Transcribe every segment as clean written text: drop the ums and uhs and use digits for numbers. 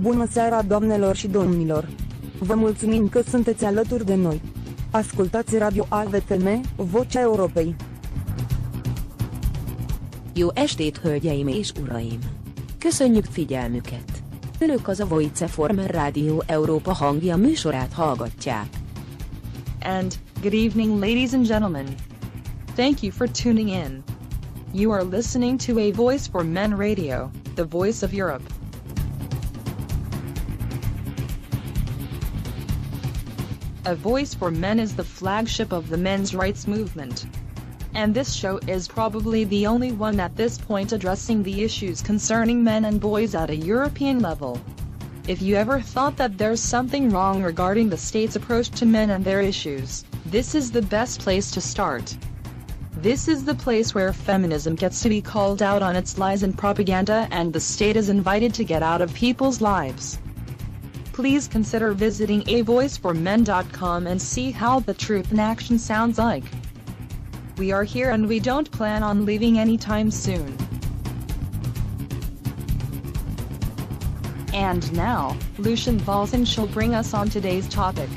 Bună seara, doamnelor și domnilor! Vă mulțumim că sunteți alături de noi. Ascultați Radio AVFM, Vocea Europei. Jó estét, hölgyeim és uraim! Köszönjük figyelmüket! Önök az AVFM-R Rádió Európa hangja műsorát hallgatják. And, good evening ladies and gentlemen. Thank you for tuning in. You are listening to A Voice for Men Radio, the voice of Europe. A Voice for Men is the flagship of the men's rights movement. And this show is probably the only one at this point addressing the issues concerning men and boys at a European level. If you ever thought that there's something wrong regarding the state's approach to men and their issues, this is the best place to start. This is the place where feminism gets to be called out on its lies and propaganda, and the state is invited to get out of people's lives. Please consider visiting avoiceformen.com and see how the truth in action sounds like. We are here and we don't plan on leaving anytime soon. And now, Lucian Valsen shall bring us on today's topic.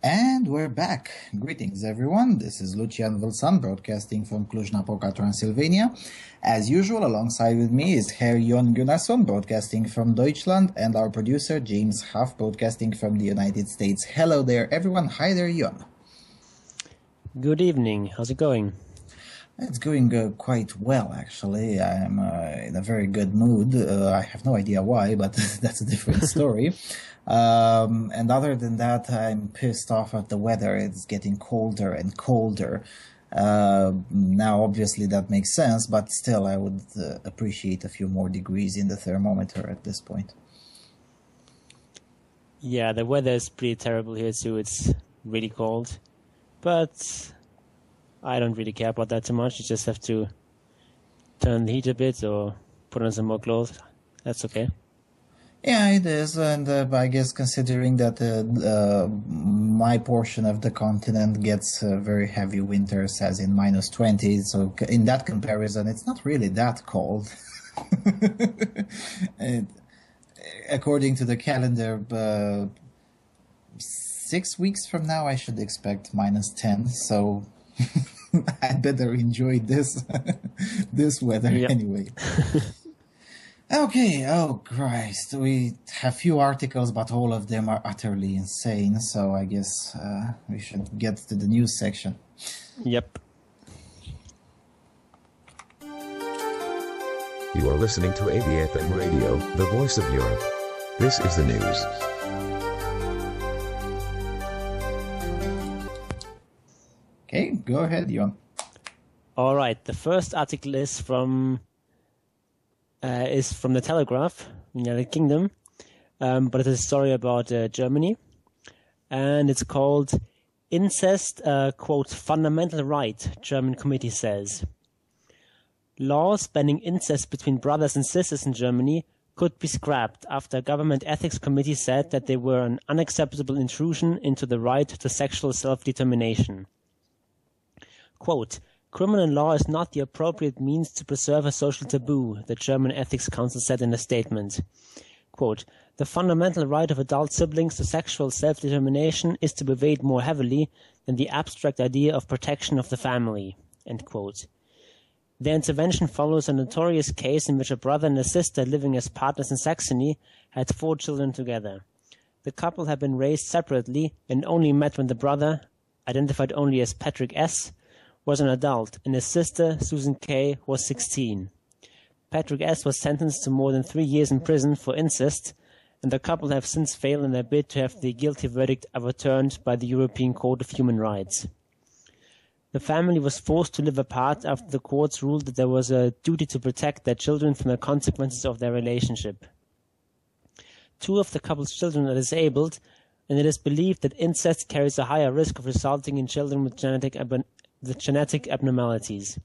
And we're back. Greetings, everyone. This is Lucian Valsan broadcasting from Cluj-Napoca, Transylvania. As usual, alongside with me is Herr Jon Gunnarsson broadcasting from Deutschland and our producer James Huff broadcasting from the United States. Hello there, everyone. Hi there, Jon. Good evening. How's it going? It's going quite well, actually. I'm in a very good mood. I have no idea why, but that's a different story. And other than that, I'm pissed off at the weather. It's getting colder and colder. Now, obviously, that makes sense, but still, I would appreciate a few more degrees in the thermometer at this point. Yeah, the weather is pretty terrible here, too. It's really cold. But I don't really care about that too much. You just have to turn the heat a bit or put on some more clothes. That's okay. Yeah, it is, and I guess considering that my portion of the continent gets very heavy winters, as in minus 20, so in that comparison, it's not really that cold. And according to the calendar, 6 weeks from now, I should expect minus 10, so I'd better enjoy this this weather anyway. Okay, oh Christ, we have few articles, but all of them are utterly insane, so I guess we should get to the news section. Yep. You are listening to AVFM Radio, the voice of Europe. This is the news. Okay, go ahead, Jon. All right, the first article is from the Telegraph, United Kingdom, but it's a story about Germany, and it's called Incest, quote, fundamental right, German committee says. Laws banning incest between brothers and sisters in Germany could be scrapped after a government ethics committee said that they were an unacceptable intrusion into the right to sexual self-determination. Quote, criminal law is not the appropriate means to preserve a social taboo, the German Ethics Council said in a statement. Quote, the fundamental right of adult siblings to sexual self-determination is to be weighed more heavily than the abstract idea of protection of the family. End quote. Their intervention follows a notorious case in which a brother and a sister living as partners in Saxony had 4 children together. The couple had been raised separately and only met when the brother, identified only as Patrick S., was an adult, and his sister, Susan K., was 16. Patrick S. was sentenced to more than 3 years in prison for incest, and the couple have since failed in their bid to have the guilty verdict overturned by the European Court of Human Rights. The family was forced to live apart after the courts ruled that there was a duty to protect their children from the consequences of their relationship. 2 of the couple's children are disabled, and it is believed that incest carries a higher risk of resulting in children with genetic abnormalities.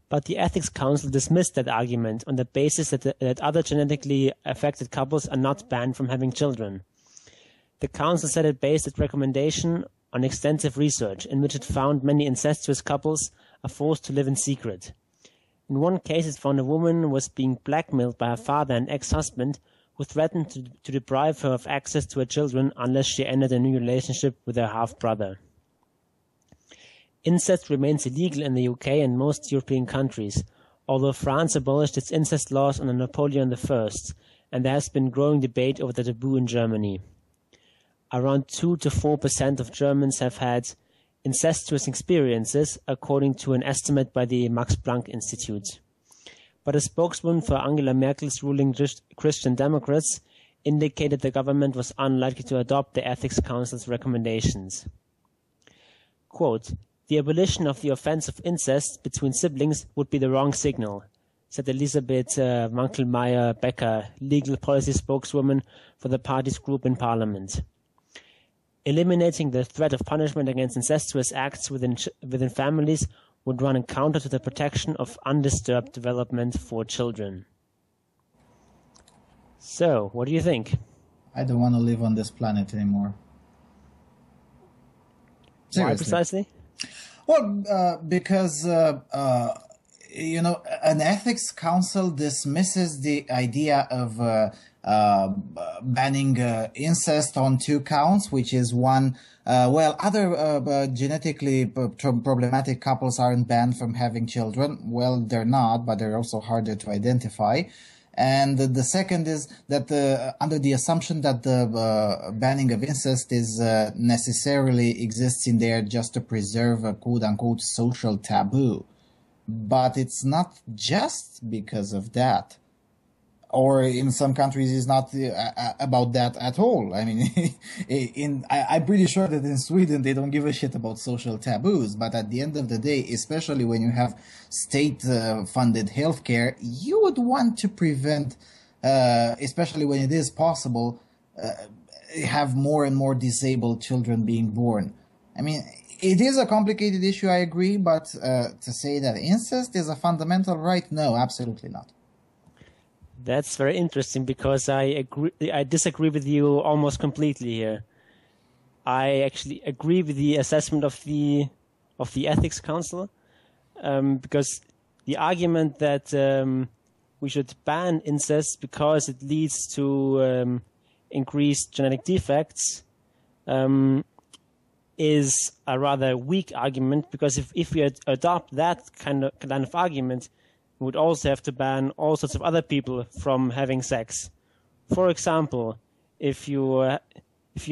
But the Ethics Council dismissed that argument on the basis that other genetically affected couples are not banned from having children. The Council said it based its recommendation on extensive research in which it found many incestuous couples are forced to live in secret. In one case, it found a woman was being blackmailed by her father and ex-husband, who threatened to deprive her of access to her children unless she ended a new relationship with her half-brother. Incest remains illegal in the UK and most European countries, although France abolished its incest laws under Napoleon I, and there has been growing debate over the taboo in Germany. Around 2 to 4% of Germans have had incestuous experiences, according to an estimate by the Max Planck Institute. But a spokesman for Angela Merkel's ruling Christian Democrats indicated the government was unlikely to adopt the Ethics Council's recommendations. Quote, "The abolition of the offense of incest between siblings would be the wrong signal," said Elisabeth Wankelmeyer-Becker, legal policy spokeswoman for the party's group in Parliament. Eliminating the threat of punishment against incestuous acts within families would run counter to the protection of undisturbed development for children. So, what do you think? I don't want to live on this planet anymore. Seriously. Why precisely? Well, because, an ethics council dismisses the idea of banning incest on 2 counts, which is one, other genetically problematic couples aren't banned from having children. Well, they're not, but they're also harder to identify. And the second is that under the assumption that the banning of incest is necessarily exists in there just to preserve a quote-unquote social taboo. But it's not just because of that. Or in some countries, it's not about that at all. I mean, I'm pretty sure that in Sweden, they don't give a shit about social taboos. But at the end of the day, especially when you have state-funded healthcare, you would want to prevent, especially when it is possible, have more and more disabled children being born. I mean, it is a complicated issue, I agree, but to say that incest is a fundamental right, no, absolutely not. That's very interesting because I disagree with you almost completely here. I actually agree with the assessment of the Ethics Council, because the argument that we should ban incest because it leads to increased genetic defects is a rather weak argument, because if we adopt that kind of argument, we would also have to ban all sorts of other people from having sex. For example, if you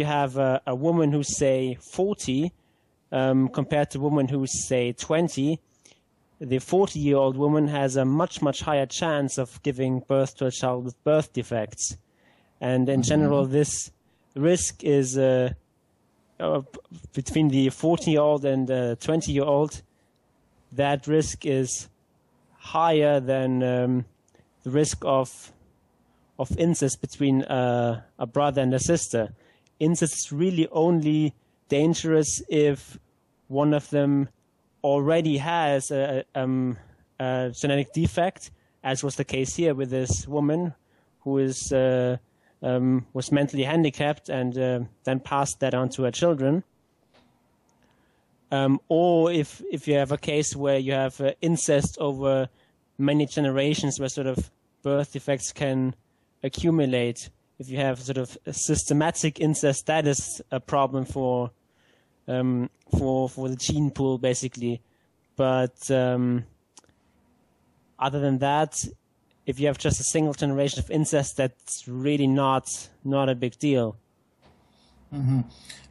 have a woman who's, say, 40 compared to a woman who's, say, 20, the 40-year-old woman has a much, much higher chance of giving birth to a child with birth defects. And in general, this risk is between the 40-year-old and 20-year-old, that risk is higher than the risk of incest between a brother and a sister. Incest is really only dangerous if one of them already has a genetic defect, as was the case here with this woman who was mentally handicapped and then passed that on to her children. Or if you have a case where you have incest over many generations, where sort of birth defects can accumulate. If you have sort of a systematic incest, that is a problem for the gene pool, basically. But other than that, if you have just a single generation of incest, that's really not a big deal. Mm-hmm.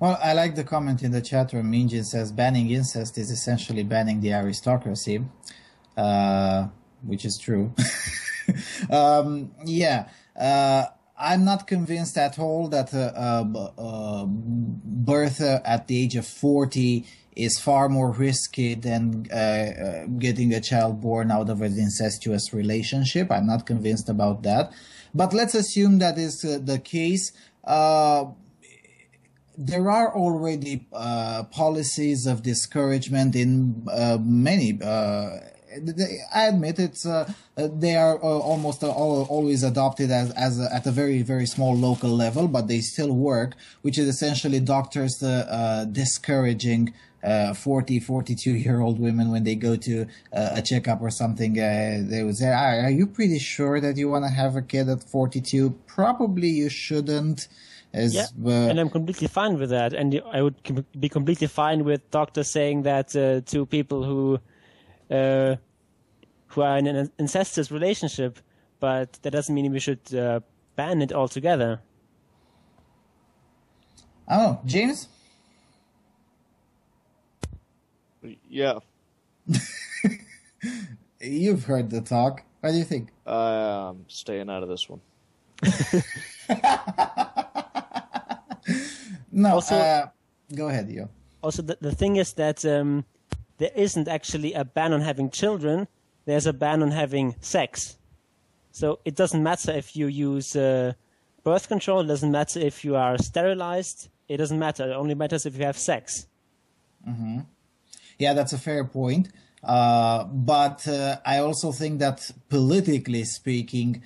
Well, I like the comment in the chat room. Minjin says banning incest is essentially banning the aristocracy, which is true. I'm not convinced at all that birth at the age of 40 is far more risky than getting a child born out of an incestuous relationship. I'm not convinced about that. But let's assume that is the case. There are already policies of discouragement in many I admit it's they are almost always adopted as at a very, very small local level, but they still work, which is essentially doctors discouraging 42-year-old women when they go to a checkup or something. They would say, are you pretty sure that you want to have a kid at 42? Probably you shouldn't. And I'm completely fine with that. And I would be completely fine with doctors saying that to people who are in an incestuous relationship, but that doesn't mean we should ban it altogether. Oh, James? Yeah. You've heard the talk. What do you think? I'm staying out of this one. No, also, go ahead, Yo. Also, the thing is that there isn't actually a ban on having children. There's a ban on having sex. So it doesn't matter if you use birth control. It doesn't matter if you are sterilized. It doesn't matter. It only matters if you have sex. Mm-hmm. Yeah, that's a fair point. But I also think that politically speaking,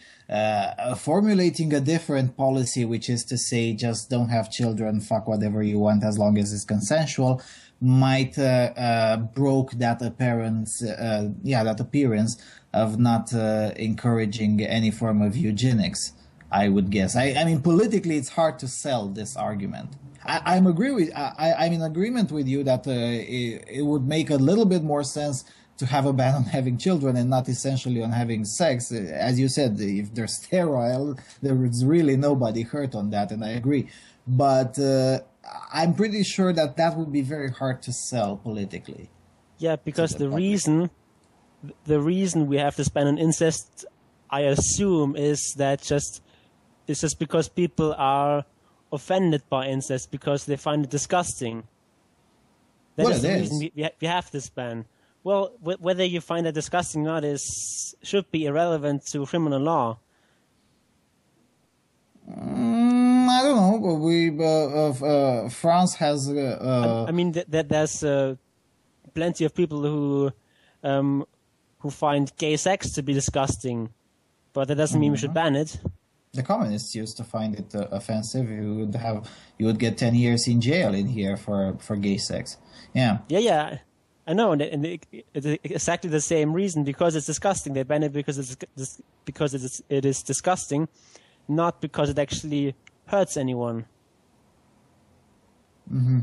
formulating a different policy, which is to say just don't have children, fuck whatever you want as long as it's consensual, might broke that appearance of not encouraging any form of eugenics, I would guess. I mean, politically, it's hard to sell this argument. I'm in agreement with you that it would make a little bit more sense to have a ban on having children and not essentially on having sex. As you said, if they're sterile, there is really nobody hurt on that, and I agree. But I'm pretty sure that would be very hard to sell politically. Yeah, because the reason we have this ban on incest, I assume, is just because people are offended by incest because they find it disgusting. That is the reason we have this ban. Well, whether you find that disgusting or not should be irrelevant to criminal law. I don't know. France has. I mean, there's plenty of people who find gay sex to be disgusting, but that doesn't mean we should ban it. The communists used to find it offensive. You would get 10 years in jail in here for gay sex. Yeah. Yeah. I know, and it's exactly the same reason, because it's disgusting. They ban it because it is disgusting, not because it actually hurts anyone. Mm-hmm.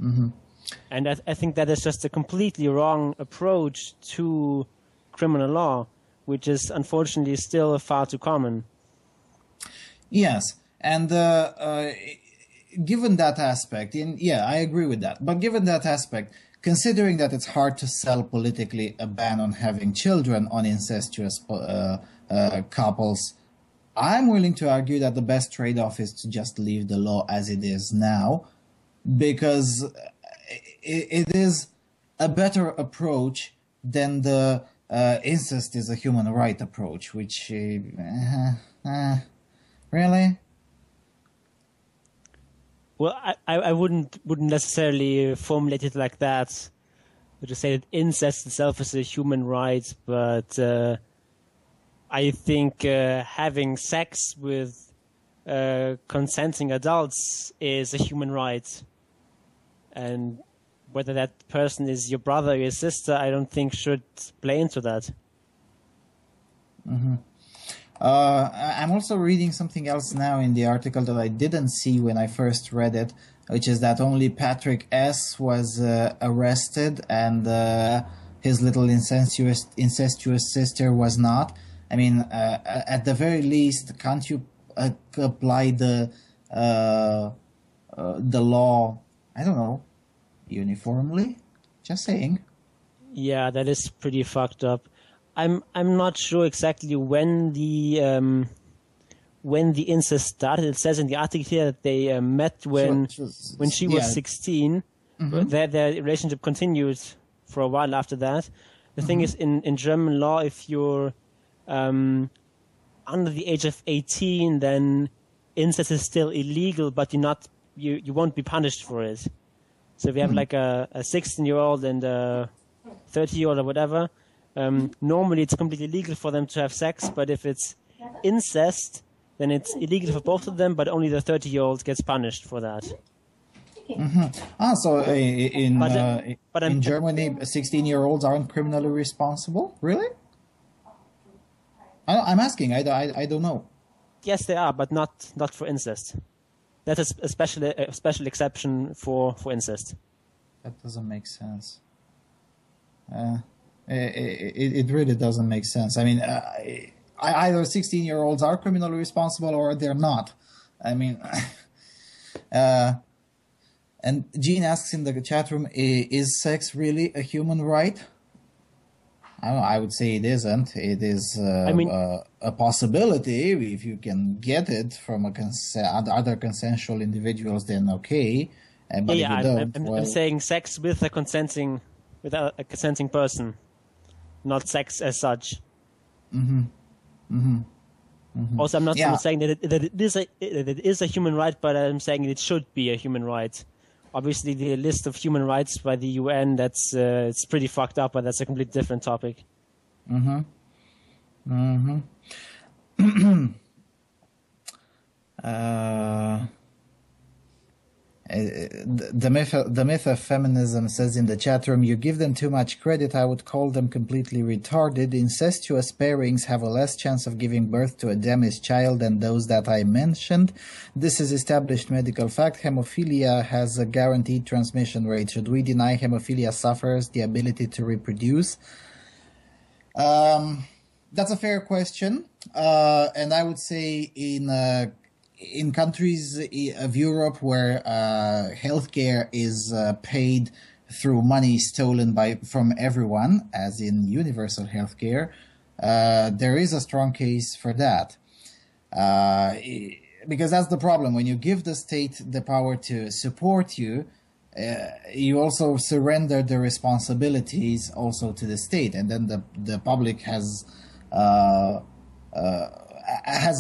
Mm-hmm. And I think that is just a completely wrong approach to criminal law, which is unfortunately still far too common. Yes, and given that aspect, I agree with that. But given that aspect, considering that it's hard to sell politically a ban on having children on incestuous couples, I'm willing to argue that the best trade-off is to just leave the law as it is now, because it is a better approach than the incest is a human right approach, which... Really? Well, I wouldn't necessarily formulate it like that. I would just say that incest itself is a human right, but I think having sex with consenting adults is a human right. And whether that person is your brother or your sister, I don't think should play into that. Mm-hmm. I'm also reading something else now in the article that I didn't see when I first read it, which is that only Patrick S. was arrested and his little incestuous sister was not. I mean, at the very least, can't you apply the law, I don't know, uniformly? Just saying. Yeah, that is pretty fucked up. I'm not sure exactly when the incest started. It says in the article here that they met when she was 16. Mm-hmm. Their relationship continued for a while after that. The thing is, in German law, if you're under the age of 18, then incest is still illegal, but you won't be punished for it. So if you have like a 16-year-old and a 30-year-old or whatever, Normally it's completely legal for them to have sex, but if it's incest, then it's illegal for both of them, but only the 30-year-old gets punished for that. So in Germany, 16-year-olds aren't criminally responsible? Really? I'm asking. I don't know. Yes, they are, but not for incest. That's a special exception for incest. That doesn't make sense. It really doesn't make sense. I mean, either 16-year-olds are criminally responsible or they're not. I mean, and Jean asks in the chat room, is sex really a human right? I don't know, I would say it isn't. It is a possibility. If you can get it from other consensual individuals, then okay. But if you don't, I'm saying sex with a consenting person, not sex as such. Also, I'm not saying that it is a human right, but I'm saying it should be a human right. Obviously, the list of human rights by the UN, it's pretty fucked up, but that's a completely different topic. The myth of feminism says in the chat room, you give them too much credit, I would call them completely retarded. Incestuous pairings have a less chance of giving birth to a damaged child than those that I mentioned. This is established medical fact. Hemophilia has a guaranteed transmission rate. Should we deny hemophilia sufferers the ability to reproduce? That's a fair question. And I would say in countries of Europe where healthcare is paid through money stolen from everyone, as in universal healthcare, there is a strong case for that. Because that's the problem. When you give the state the power to support you, you also surrender the responsibilities also to the state, and then the public has a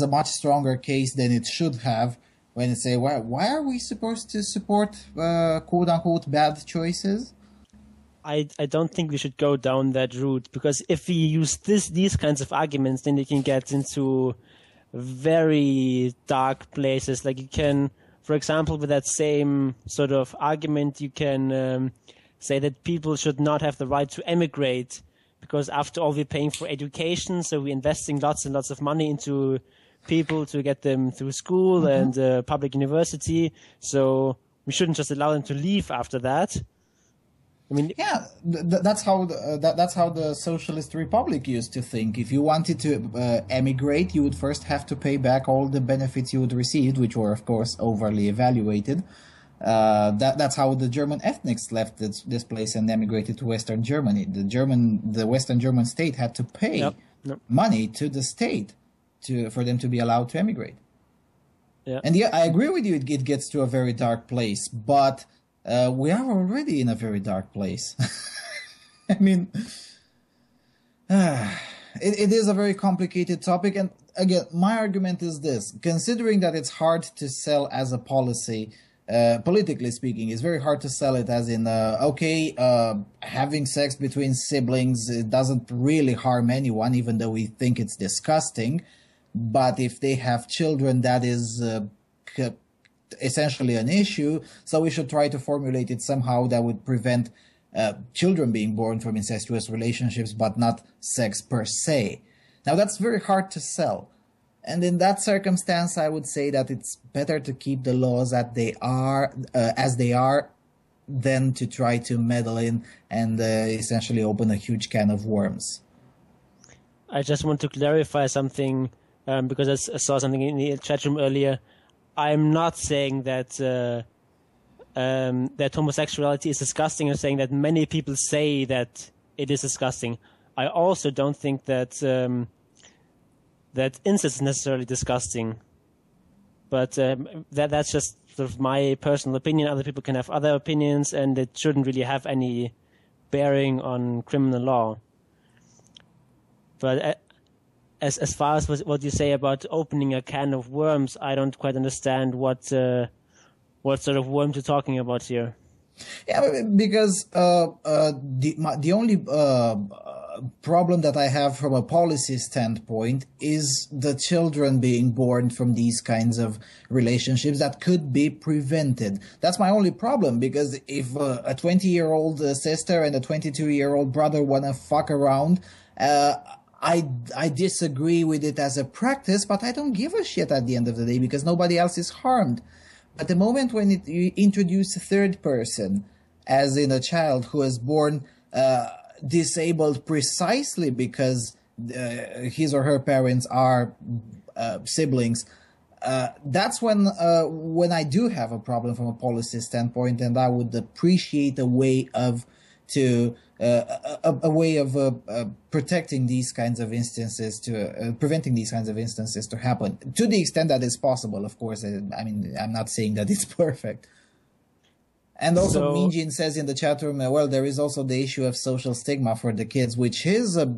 much stronger case than it should have when it say, why are we supposed to support quote-unquote bad choices? I don't think we should go down that route, because if we use these kinds of arguments, then you can get into very dark places. Like you can, for example, with that same sort of argument, you can say that people should not have the right to emigrate, because after all, we're paying for education, so we're investing lots and lots of money into people to get them through school and public university, so we shouldn't just allow them to leave after that. I mean, yeah, that's how the Socialist Republic used to think. If you wanted to emigrate, you would first have to pay back all the benefits you would receive, which were, of course, overly evaluated. That's how the German ethnics left this place and emigrated to Western Germany. The Western German state had to pay money to the state for them to be allowed to emigrate. Yeah. And yeah, I agree with you. It gets to a very dark place, but we are already in a very dark place. I mean, it is a very complicated topic. And again, my argument is this. Considering that it's hard to sell as a policy, politically speaking, it's very hard to sell it as in, having sex between siblings, it doesn't really harm anyone, even though we think it's disgusting. But if they have children, that is essentially an issue, so we should try to formulate it somehow that would prevent children being born from incestuous relationships, but not sex per se. Now, that's very hard to sell. And in that circumstance, I would say that it's better to keep the laws as they are, than to try to meddle in and essentially open a huge can of worms. I just want to clarify something, because I saw something in the chat room earlier. I'm not saying that that homosexuality is disgusting. I'm saying that many people say that it is disgusting. I also don't think that that incest is necessarily disgusting. But that's just sort of my personal opinion. Other people can have other opinions, and it shouldn't really have any bearing on criminal law. But as far as what you say about opening a can of worms, I don't quite understand what sort of worms you're talking about here. Yeah, because the only problem that I have from a policy standpoint is the children being born from these kinds of relationships that could be prevented. That's my only problem, because if a 20-year-old sister and a 22-year-old brother want to fuck around, I disagree with it as a practice, but I don't give a shit at the end of the day because nobody else is harmed. But the moment when you introduce a third person, as in a child who is born disabled precisely because his or her parents are siblings, that's when I do have a problem from a policy standpoint, and I would appreciate a way of protecting these kinds of instances, preventing these kinds of instances to happen to the extent that it's possible. Of course, I mean, I'm not saying that it's perfect. And also, Minjin says in the chat room, well, there is also the issue of social stigma for the kids, which is a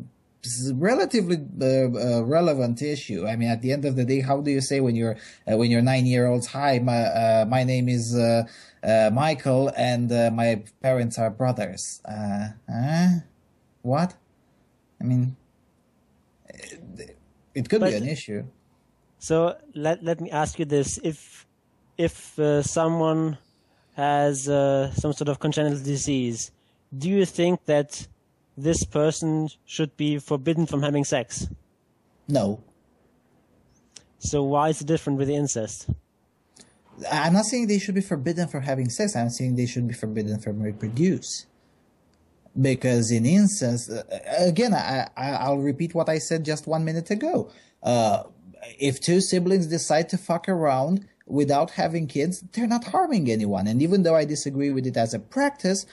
relatively relevant issue. I mean, at the end of the day, how do you say when you're 9-year-olds, hi, my name is Michael, and my parents are brothers? What? I mean, it could be an issue. So let me ask you this: if someone has some sort of congenital disease, do you think that this person should be forbidden from having sex? No. So why is it different with incest? I'm not saying they should be forbidden from having sex. I'm saying they should be forbidden from reproduce. Because in incest, again, I'll repeat what I said just 1 minute ago. If two siblings decide to fuck around without having kids, they're not harming anyone. And even though I disagree with it as a practice,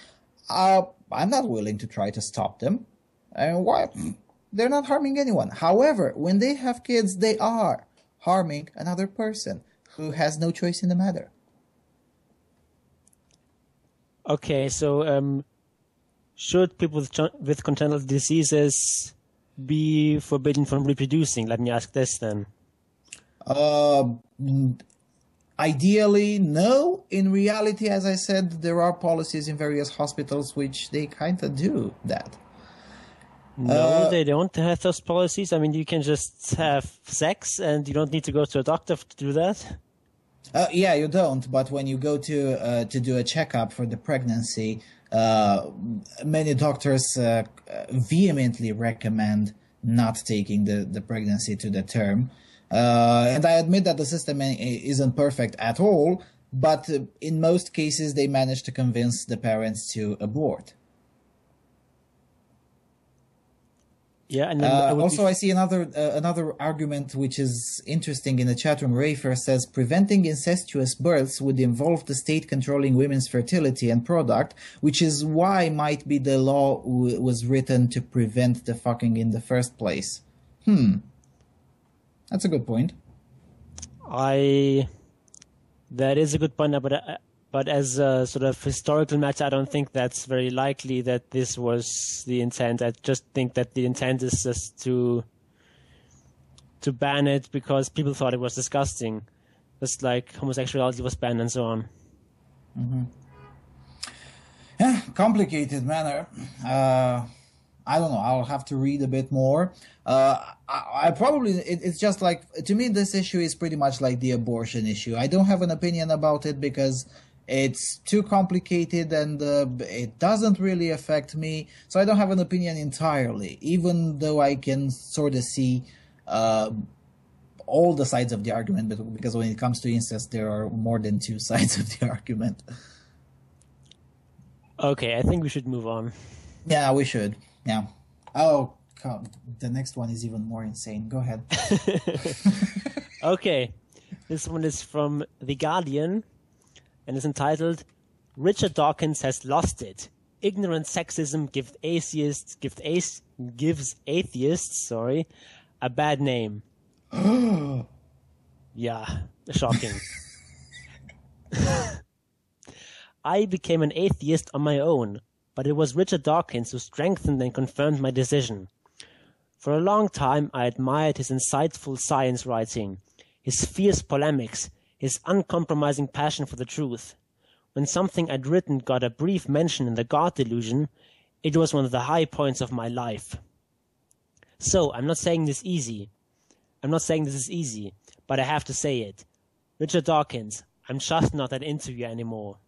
I'm not willing to try to stop them. And why? They're not harming anyone. However, when they have kids, they are harming another person who has no choice in the matter. Okay, so should people with congenital diseases be forbidden from reproducing? Let me ask this then. Ideally, no. In reality, as I said, there are policies in various hospitals which they kind of do that. No, they don't have those policies. I mean, you can just have sex and you don't need to go to a doctor to do that. Yeah, you don't. But when you go to do a checkup for the pregnancy, many doctors vehemently recommend not taking the pregnancy to the term. And I admit that the system isn't perfect at all, but in most cases they manage to convince the parents to abort. Yeah, and then also I see another argument which is interesting in the chat room. Rafer says preventing incestuous births would involve the state controlling women's fertility and product, which is why might be the law was written to prevent the fucking in the first place. That's a good point. That is a good point, but as a sort of historical matter, I don't think that's very likely that this was the intent. I just think that the intent is just to ban it because people thought it was disgusting, just like homosexuality was banned and so on. Mm-hmm. Yeah, complicated matter. I don't know. I'll have to read a bit more. I probably, it's just like, to me, this issue is pretty much like the abortion issue. I don't have an opinion about it because it's too complicated and it doesn't really affect me. So I don't have an opinion entirely, even though I can sort of see all the sides of the argument, because when it comes to incest, there are more than two sides of the argument. Okay, I think we should move on. Yeah, we should. Yeah. Oh, God. The next one is even more insane. Go ahead. Okay. This one is from The Guardian and is entitled, Richard Dawkins has lost it. Ignorant sexism gives atheists, a bad name. Yeah, shocking. I became an atheist on my own, but it was Richard Dawkins who strengthened and confirmed my decision. For a long time, I admired his insightful science writing, his fierce polemics, his uncompromising passion for the truth. When something I'd written got a brief mention in The God Delusion, it was one of the high points of my life. So, I'm not saying this is easy, but I have to say it. Richard Dawkins, I'm just not that into you anymore.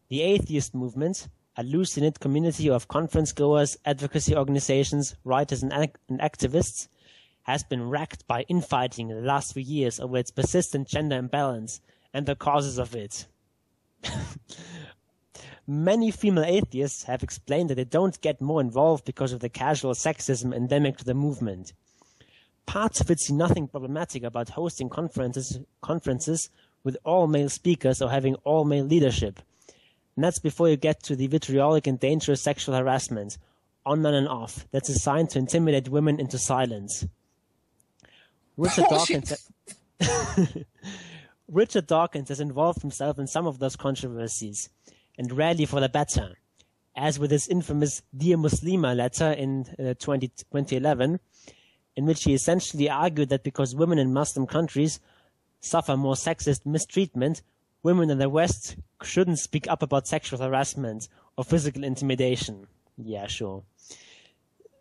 The atheist movement, a loose-knit community of conference-goers, advocacy organizations, writers and activists, has been racked by infighting in the last few years over its persistent gender imbalance and the causes of it. Many female atheists have explained that they don't get more involved because of the casual sexism endemic to the movement. Parts of it see nothing problematic about hosting conferences with all male speakers or having all male leadership. And that's before you get to the vitriolic and dangerous sexual harassment, on and off, that's designed to intimidate women into silence. Richard Dawkins has involved himself in some of those controversies, and rarely for the better, as with his infamous Dear Muslima letter in 2011, in which he essentially argued that because women in Muslim countries suffer more sexist mistreatment, women in the West shouldn't speak up about sexual harassment or physical intimidation. Yeah, sure.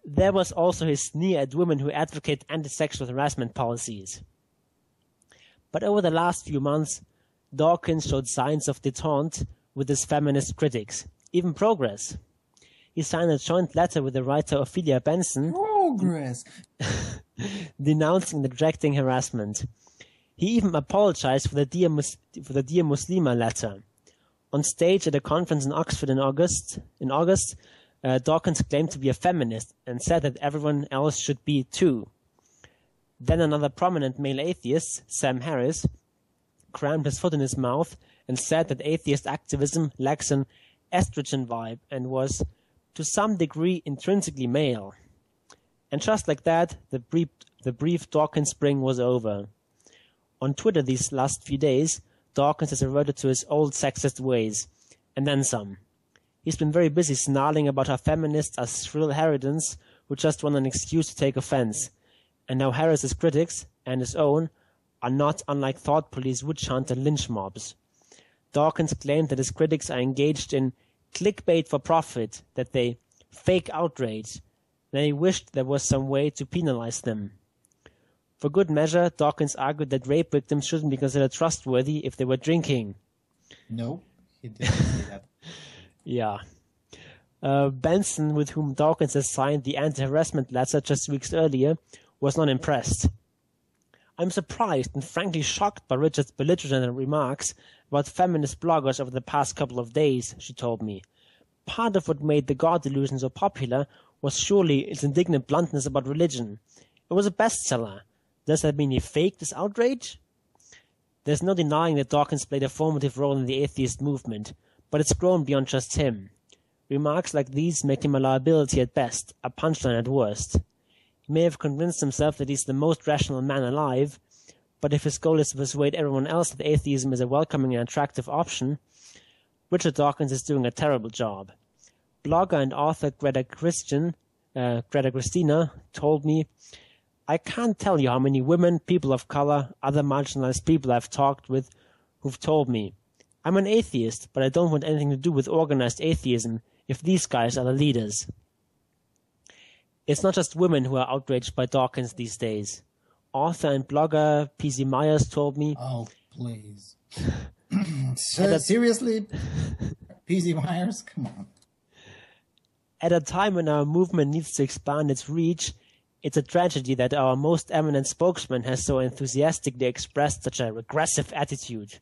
There was also his sneer at women who advocate anti-sexual harassment policies. But over the last few months, Dawkins showed signs of détente with his feminist critics, even progress. He signed a joint letter with the writer Ophelia Benson, denouncing and rejecting harassment. He even apologized for the Dear Muslima letter. On stage at a conference in Oxford in August, Dawkins claimed to be a feminist and said that everyone else should be too. Then another prominent male atheist, Sam Harris, crammed his foot in his mouth and said that atheist activism lacks an estrogen vibe and was, to some degree, intrinsically male. And just like that, the brief Dawkins spring was over. On Twitter these last few days, Dawkins has reverted to his old sexist ways, and then some. He's been very busy snarling about how feminists are shrill harridans who just want an excuse to take offense, and how Harris's critics, and his own, are not unlike thought police witch hunt and lynch mobs. Dawkins claimed that his critics are engaged in clickbait for profit, that they fake outrage, and he wished there was some way to penalize them. For good measure, Dawkins argued that rape victims shouldn't be considered trustworthy if they were drinking. No, he didn't say that. Yeah. Benson, with whom Dawkins has signed the anti-harassment letter just weeks earlier, was not impressed. I'm surprised and frankly shocked by Richard's belligerent remarks about feminist bloggers over the past couple of days, she told me. Part of what made the God Delusion so popular was surely its indignant bluntness about religion. It was a bestseller. Does that mean he faked his outrage? There's no denying that Dawkins played a formative role in the atheist movement, but it's grown beyond just him. Remarks like these make him a liability at best, a punchline at worst. He may have convinced himself that he's the most rational man alive, but if his goal is to persuade everyone else that atheism is a welcoming and attractive option, Richard Dawkins is doing a terrible job. Blogger and author Greta Christina told me, I can't tell you how many women, people of color, other marginalized people I've talked with who've told me, I'm an atheist, but I don't want anything to do with organized atheism if these guys are the leaders. It's not just women who are outraged by Dawkins these days. Author and blogger P.Z. Myers told me... Oh, please. Seriously? P.Z. Myers? Come on. At a time when our movement needs to expand its reach, it's a tragedy that our most eminent spokesman has so enthusiastically expressed such a regressive attitude.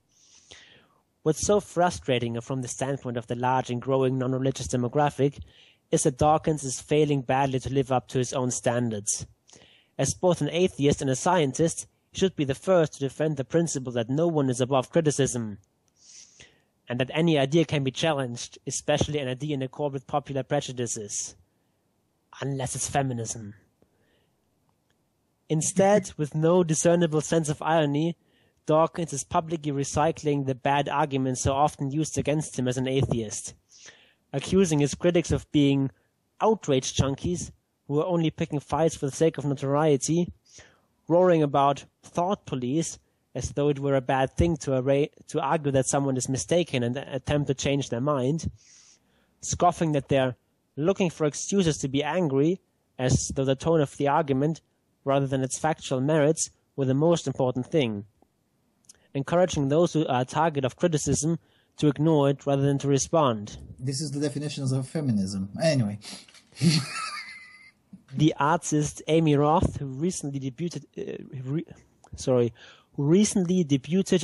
What's so frustrating from the standpoint of the large and growing non-religious demographic is that Dawkins is failing badly to live up to his own standards. As both an atheist and a scientist, he should be the first to defend the principle that no one is above criticism, and that any idea can be challenged, especially an idea in accord with popular prejudices. Unless it's feminism. Instead, with no discernible sense of irony, Dawkins is publicly recycling the bad arguments so often used against him as an atheist, accusing his critics of being outrage junkies who are only picking fights for the sake of notoriety, roaring about thought police as though it were a bad thing to argue that someone is mistaken and attempt to change their mind, scoffing that they're looking for excuses to be angry as though the tone of the argument, rather than its factual merits, were the most important thing, encouraging those who are a target of criticism to ignore it rather than to respond. This is the definitions of feminism. Anyway. The artist Amy Roth, who recently debuted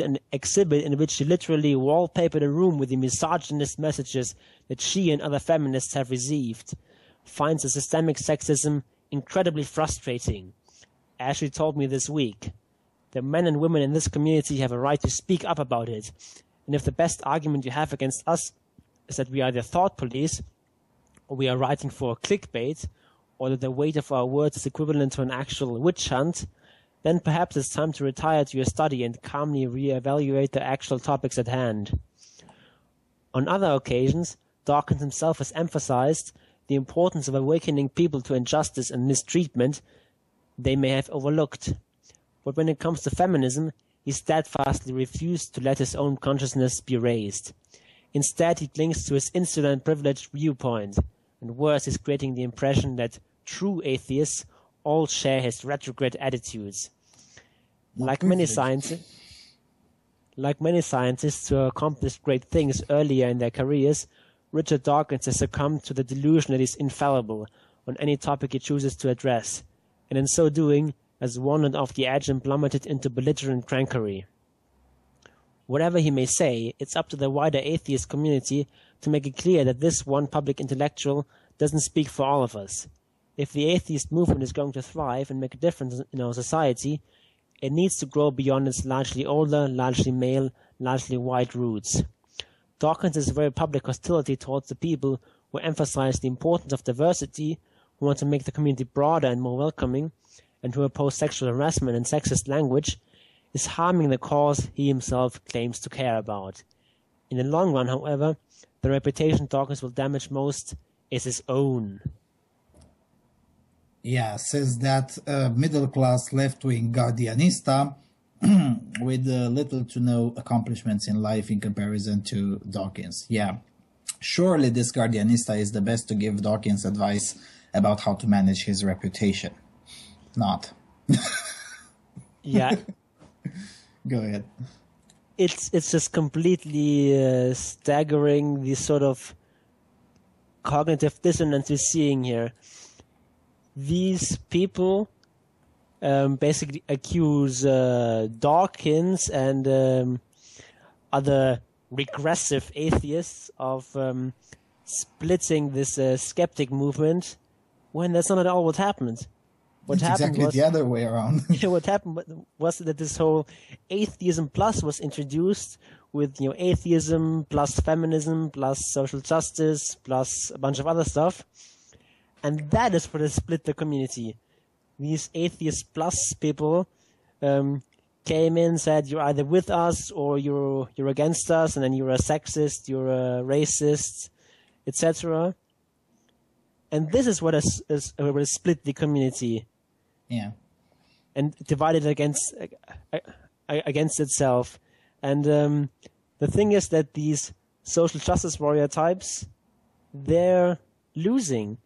an exhibit in which she literally wallpapered a room with the misogynist messages that she and other feminists have received, finds the systemic sexism incredibly frustrating. As she told me this week, the men and women in this community have a right to speak up about it, and if the best argument you have against us is that we are the thought police, or we are writing for clickbait, or that the weight of our words is equivalent to an actual witch hunt, then perhaps it's time to retire to your study and calmly re-evaluate the actual topics at hand. On other occasions, Dawkins himself has emphasized the importance of awakening people to injustice and mistreatment they may have overlooked. But when it comes to feminism, he steadfastly refused to let his own consciousness be raised. Instead, he clings to his insular and privileged viewpoint, and worse, is creating the impression that true atheists all share his retrograde attitudes. Like many scientists who accomplished great things earlier in their careers, Richard Dawkins has succumbed to the delusion that he's infallible on any topic he chooses to address, and in so doing has wandered off the edge and plummeted into belligerent crankery. Whatever he may say, it's up to the wider atheist community to make it clear that this one public intellectual doesn't speak for all of us. If the atheist movement is going to thrive and make a difference in our society, it needs to grow beyond its largely older, largely male, largely white roots. Dawkins' very public hostility towards the people who emphasize the importance of diversity, who want to make the community broader and more welcoming, and who oppose sexual harassment and sexist language, is harming the cause he himself claims to care about. In the long run, however, the reputation Dawkins will damage most is his own. Yeah, says that middle-class left-wing Guardianista with little to no accomplishments in life in comparison to Dawkins. Yeah, surely this Guardianista is the best to give Dawkins advice about how to manage his reputation. Not. Yeah. Go ahead. It's just completely staggering the sort of cognitive dissonance we're seeing here. These people basically accuse Dawkins and other regressive atheists of splitting this skeptic movement, when that's not at all what happened. It's exactly the other way around. What happened was that this whole atheism plus was introduced with, atheism plus feminism plus social justice plus a bunch of other stuff. And that is what has split the community. These atheist plus people came in, said you're either with us or you're against us, and then you're a sexist, you're a racist, etc. And this is what has split the community. Yeah. And divided against itself. And the thing is that these social justice warrior types, they're losing.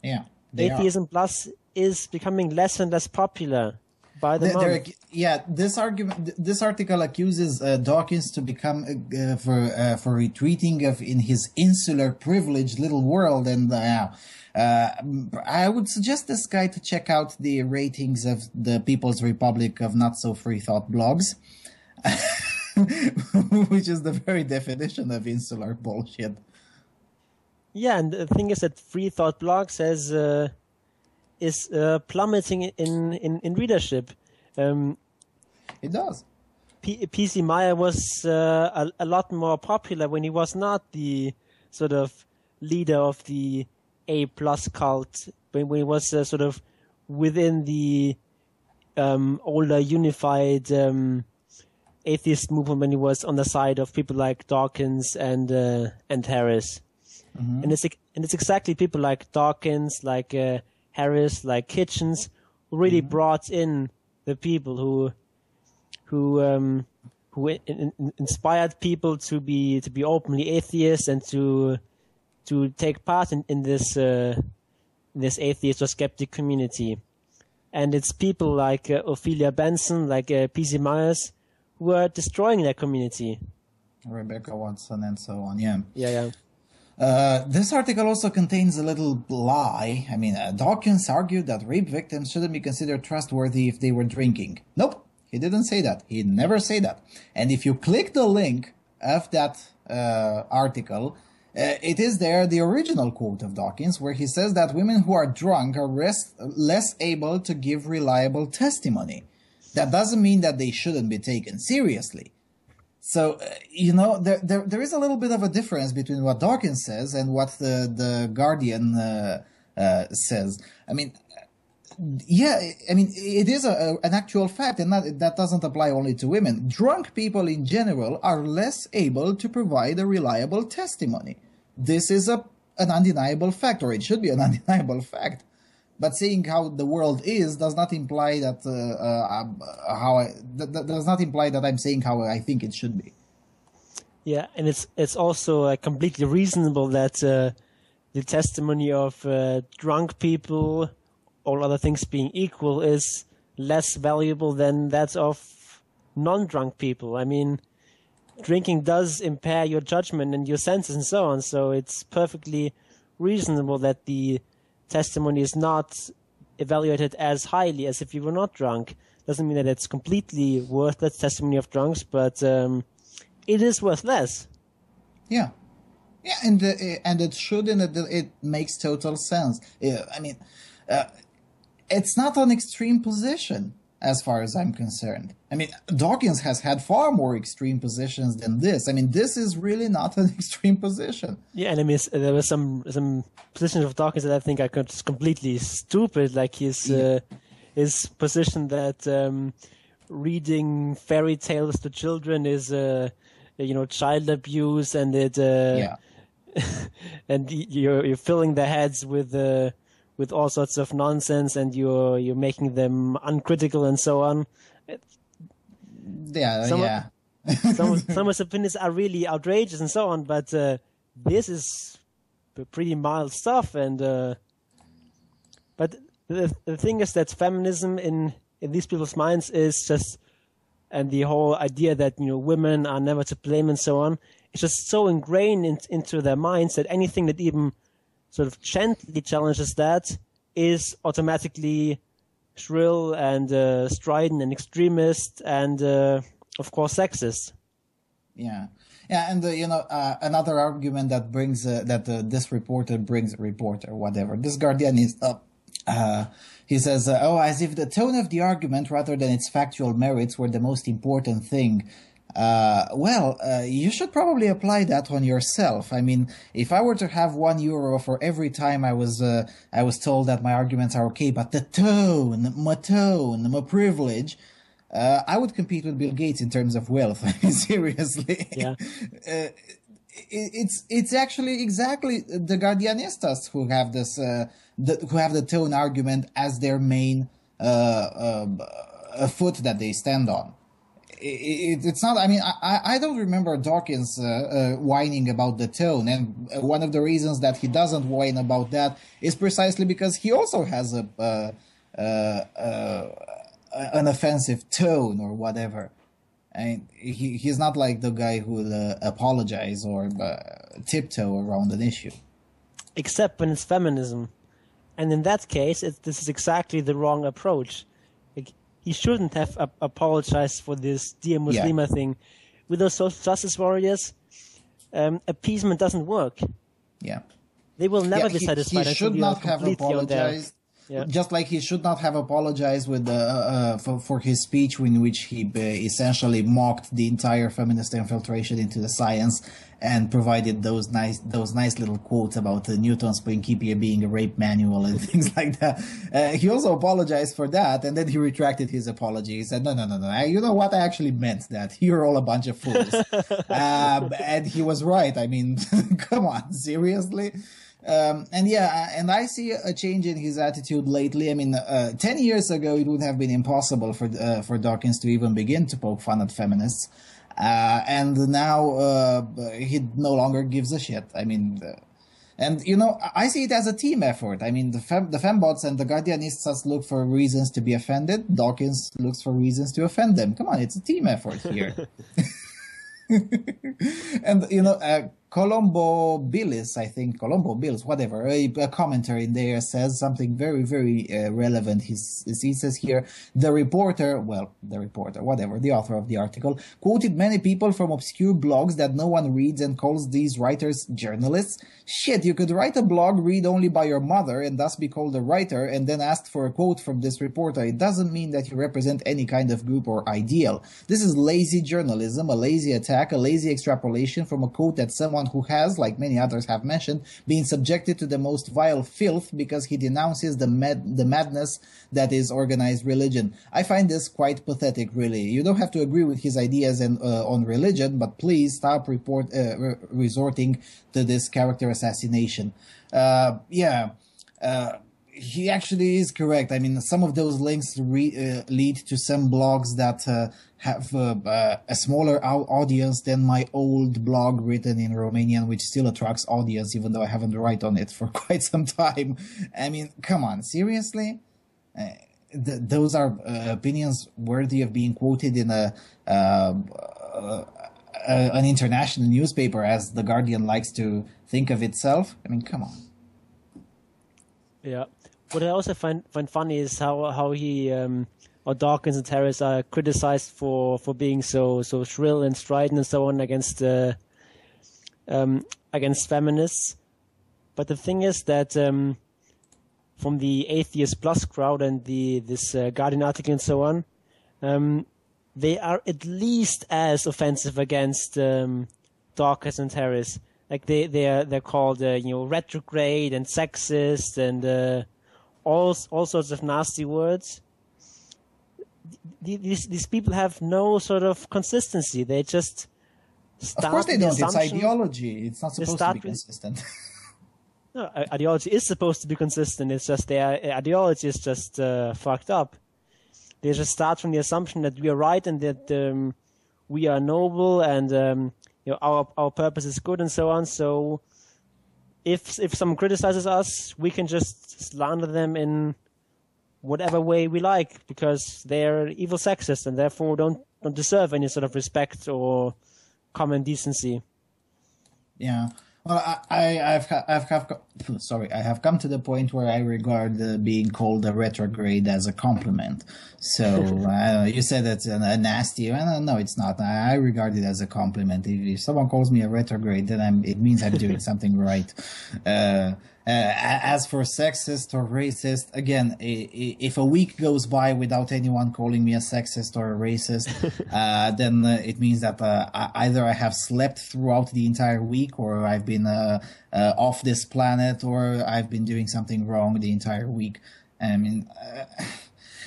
Yeah. Atheism plus is becoming less and less popular by the month. Yeah, this article accuses Dawkins to become for retreating in his insular, privileged little world, and I would suggest this guy to check out the ratings of the People's Republic of Not So Free Thought blogs, which is the very definition of insular bullshit. Yeah, and the thing is that free thought blogs is plummeting in readership. It does. P.C. Meyer was a lot more popular when he was not the sort of leader of the A+ cult, when he was sort of within the older unified atheist movement, when he was on the side of people like Dawkins and Harris. Mm-hmm. And it's exactly people like Dawkins, like Harris, like Kitchens, who really brought in the people who inspired people to be openly atheist and to take part in this this atheist or skeptic community. And it's people like Ophelia Benson, like P.C. Myers, who are destroying their community. Rebecca Watson and so on, yeah. Yeah. This article also contains a little lie. I mean, Dawkins argued that rape victims shouldn't be considered trustworthy if they were drinking. Nope, he didn't say that. He never said that. And if you click the link of that article, it is there, the original quote of Dawkins, where he says that women who are drunk are less able to give reliable testimony. That doesn't mean that they shouldn't be taken seriously. So, there is a little bit of a difference between what Dawkins says and what the Guardian says. I mean, it is an actual fact, and that doesn't apply only to women. Drunk people in general are less able to provide a reliable testimony. This is an undeniable fact, or it should be an undeniable fact. But saying how the world is does not imply that does not imply that I'm saying how I think it should be. Yeah, and it's also completely reasonable that the testimony of drunk people, all other things being equal, is less valuable than that of non-drunk people. I mean, drinking does impair your judgment and your senses and so on. So it's perfectly reasonable that the testimony is not evaluated as highly as if you were not drunk. Doesn't mean that it's completely worth the testimony of drunks, but it is worth less. Yeah, and it should, and it makes total sense. I mean, it's not an extreme position as far as I'm concerned. I mean, Dawkins has had far more extreme positions than this. I mean, this is really not an extreme position. Yeah, and I mean, there were some positions of Dawkins that I think are just completely stupid, like his position that reading fairy tales to children is child abuse, and it and you're filling their heads with all sorts of nonsense, and you're making them uncritical and so on. Some of his opinions are really outrageous and so on, but this is pretty mild stuff. And but the thing is that feminism in these people's minds is just, and the whole idea that women are never to blame and so on, it's just so ingrained into their minds that anything that even sort of gently challenges that is automatically shrill and strident and extremist and of course sexist. Yeah, and another argument that brings this reporter, this Guardianist up. He says, as if the tone of the argument rather than its factual merits were the most important thing. You should probably apply that on yourself. I mean, if I were to have €1 for every time I was told that my arguments are okay, but the tone, my privilege, I would compete with Bill Gates in terms of wealth. I mean, seriously. Yeah. It's actually exactly the Guardianistas who have this, who have the tone argument as their main foot that they stand on. It's not, I mean, I don't remember Dawkins whining about the tone, and one of the reasons that he doesn't whine about that is precisely because he also has an offensive tone or whatever. And he's not like the guy who will apologize or tiptoe around an issue. Except when it's feminism. And in that case, this is exactly the wrong approach. He shouldn't have apologized for this Dear Muslima thing. With those social justice warriors, appeasement doesn't work. Yeah. They will never be satisfied. He should not have apologized. Yeah. Just like he should not have apologized with for his speech in which he essentially mocked the entire feminist infiltration into the science and provided those nice little quotes about Newton's Principia being a rape manual and things like that. He also apologized for that, and then he retracted his apology. He said, no, you know what? I actually meant that. You're all a bunch of fools. And he was right. I mean, come on, seriously? And I see a change in his attitude lately. I mean, 10 years ago, it would have been impossible for Dawkins to even begin to poke fun at feminists. And now, he no longer gives a shit. I mean, And, you know, I see it as a team effort. I mean, the fembots and the Guardianistas look for reasons to be offended. Dawkins looks for reasons to offend them. Come on, it's a team effort here. And, you know, Colombo Billis, whatever, a commenter in there says something very, very relevant. He says here, the author of the article, quoted many people from obscure blogs that no one reads and calls these writers journalists. Shit, you could write a blog read only by your mother and thus be called a writer and then asked for a quote from this reporter. It doesn't mean that you represent any kind of group or ideal. This is lazy journalism, a lazy attack, a lazy extrapolation from a quote that someone who has, like many others have mentioned, been subjected to the most vile filth because he denounces the madness that is organized religion. I find this quite pathetic, really. You don't have to agree with his ideas on religion, but please stop resorting to this character assassination. He actually is correct. I mean, some of those links lead to some blogs that have a smaller audience than my old blog written in Romanian, which still attracts audience, even though I haven't written on it for quite some time. I mean, come on, seriously? Those are opinions worthy of being quoted in an international newspaper, as The Guardian likes to think of itself. I mean, come on. Yeah. What I also find funny is how he or Dawkins and Terrace are criticized for being so shrill and strident and so on against feminists. But the thing is that from the Atheist Plus crowd and this Guardian article and so on, they are at least as offensive against Dawkins and Terrace. Like they're called retrograde and sexist and all sorts of nasty words. These people have no sort of consistency. They just start. Of course they don't. It's ideology. It's not supposed to be consistent. No, ideology is supposed to be consistent. It's just their ideology is just fucked up. They just start from the assumption that we are right and that we are noble and our purpose is good and so on. So if someone criticizes us, we can just slander them in whatever way we like because they're evil sexists and therefore don't deserve any sort of respect or common decency. Yeah. Well, I have come to the point where I regard being called a retrograde as a compliment. So you said it's a nasty. No, it's not. I regard it as a compliment. If someone calls me a retrograde, then it means I'm doing something right. As for sexist or racist, again, if a week goes by without anyone calling me a sexist or a racist, then it means that either I have slept throughout the entire week, or I've been off this planet, or I've been doing something wrong the entire week. I mean,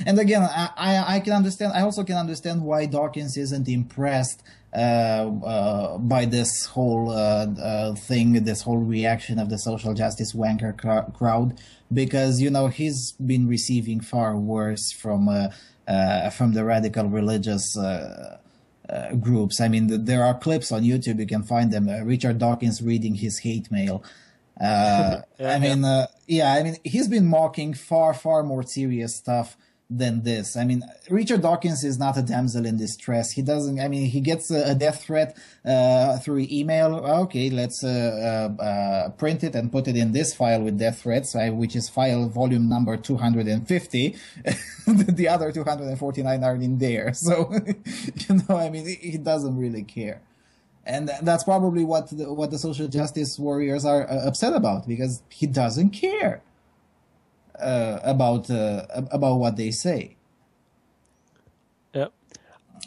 and again, I can understand. I also can understand why Dawkins isn't impressed by this whole thing, this whole reaction of the social justice wanker crowd, because he's been receiving far worse from the radical religious groups. I mean, there are clips on YouTube, you can find them. Richard Dawkins reading his hate mail. I mean, he's been mocking far more serious stuff than this. I mean, Richard Dawkins is not a damsel in distress. He doesn't, I mean, he gets a death threat through email. Okay, let's print it and put it in this file with death threats, which is file volume number 250. The other 249 are in there. So, I mean, he doesn't really care. And that's probably what the social justice warriors are upset about, because he doesn't care about what they say.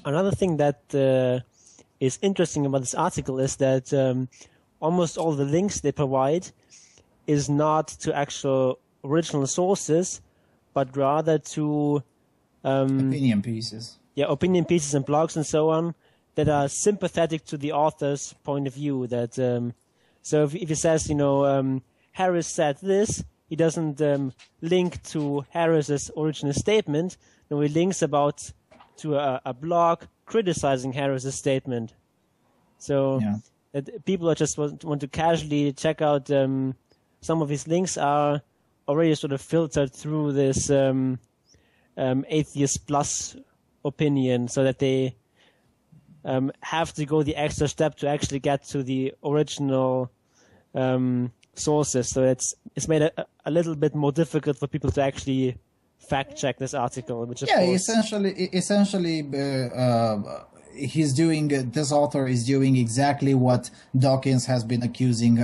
Another thing that is interesting about this article is that almost all the links they provide is not to actual original sources, but rather to opinion pieces. Yeah, opinion pieces and blogs and so on that are sympathetic to the author's point of view. That so if he says, Harris said this, he doesn't link to Harris's original statement. No, he links to a blog criticizing Harris's statement. So that people are just want to casually check out some of his links are already sort of filtered through this atheist plus opinion, so that they have to go the extra step to actually get to the original sources. So it's made a little bit more difficult for people to actually fact check this article, which of course... essentially he's doing, this author is doing exactly what Dawkins has been accusing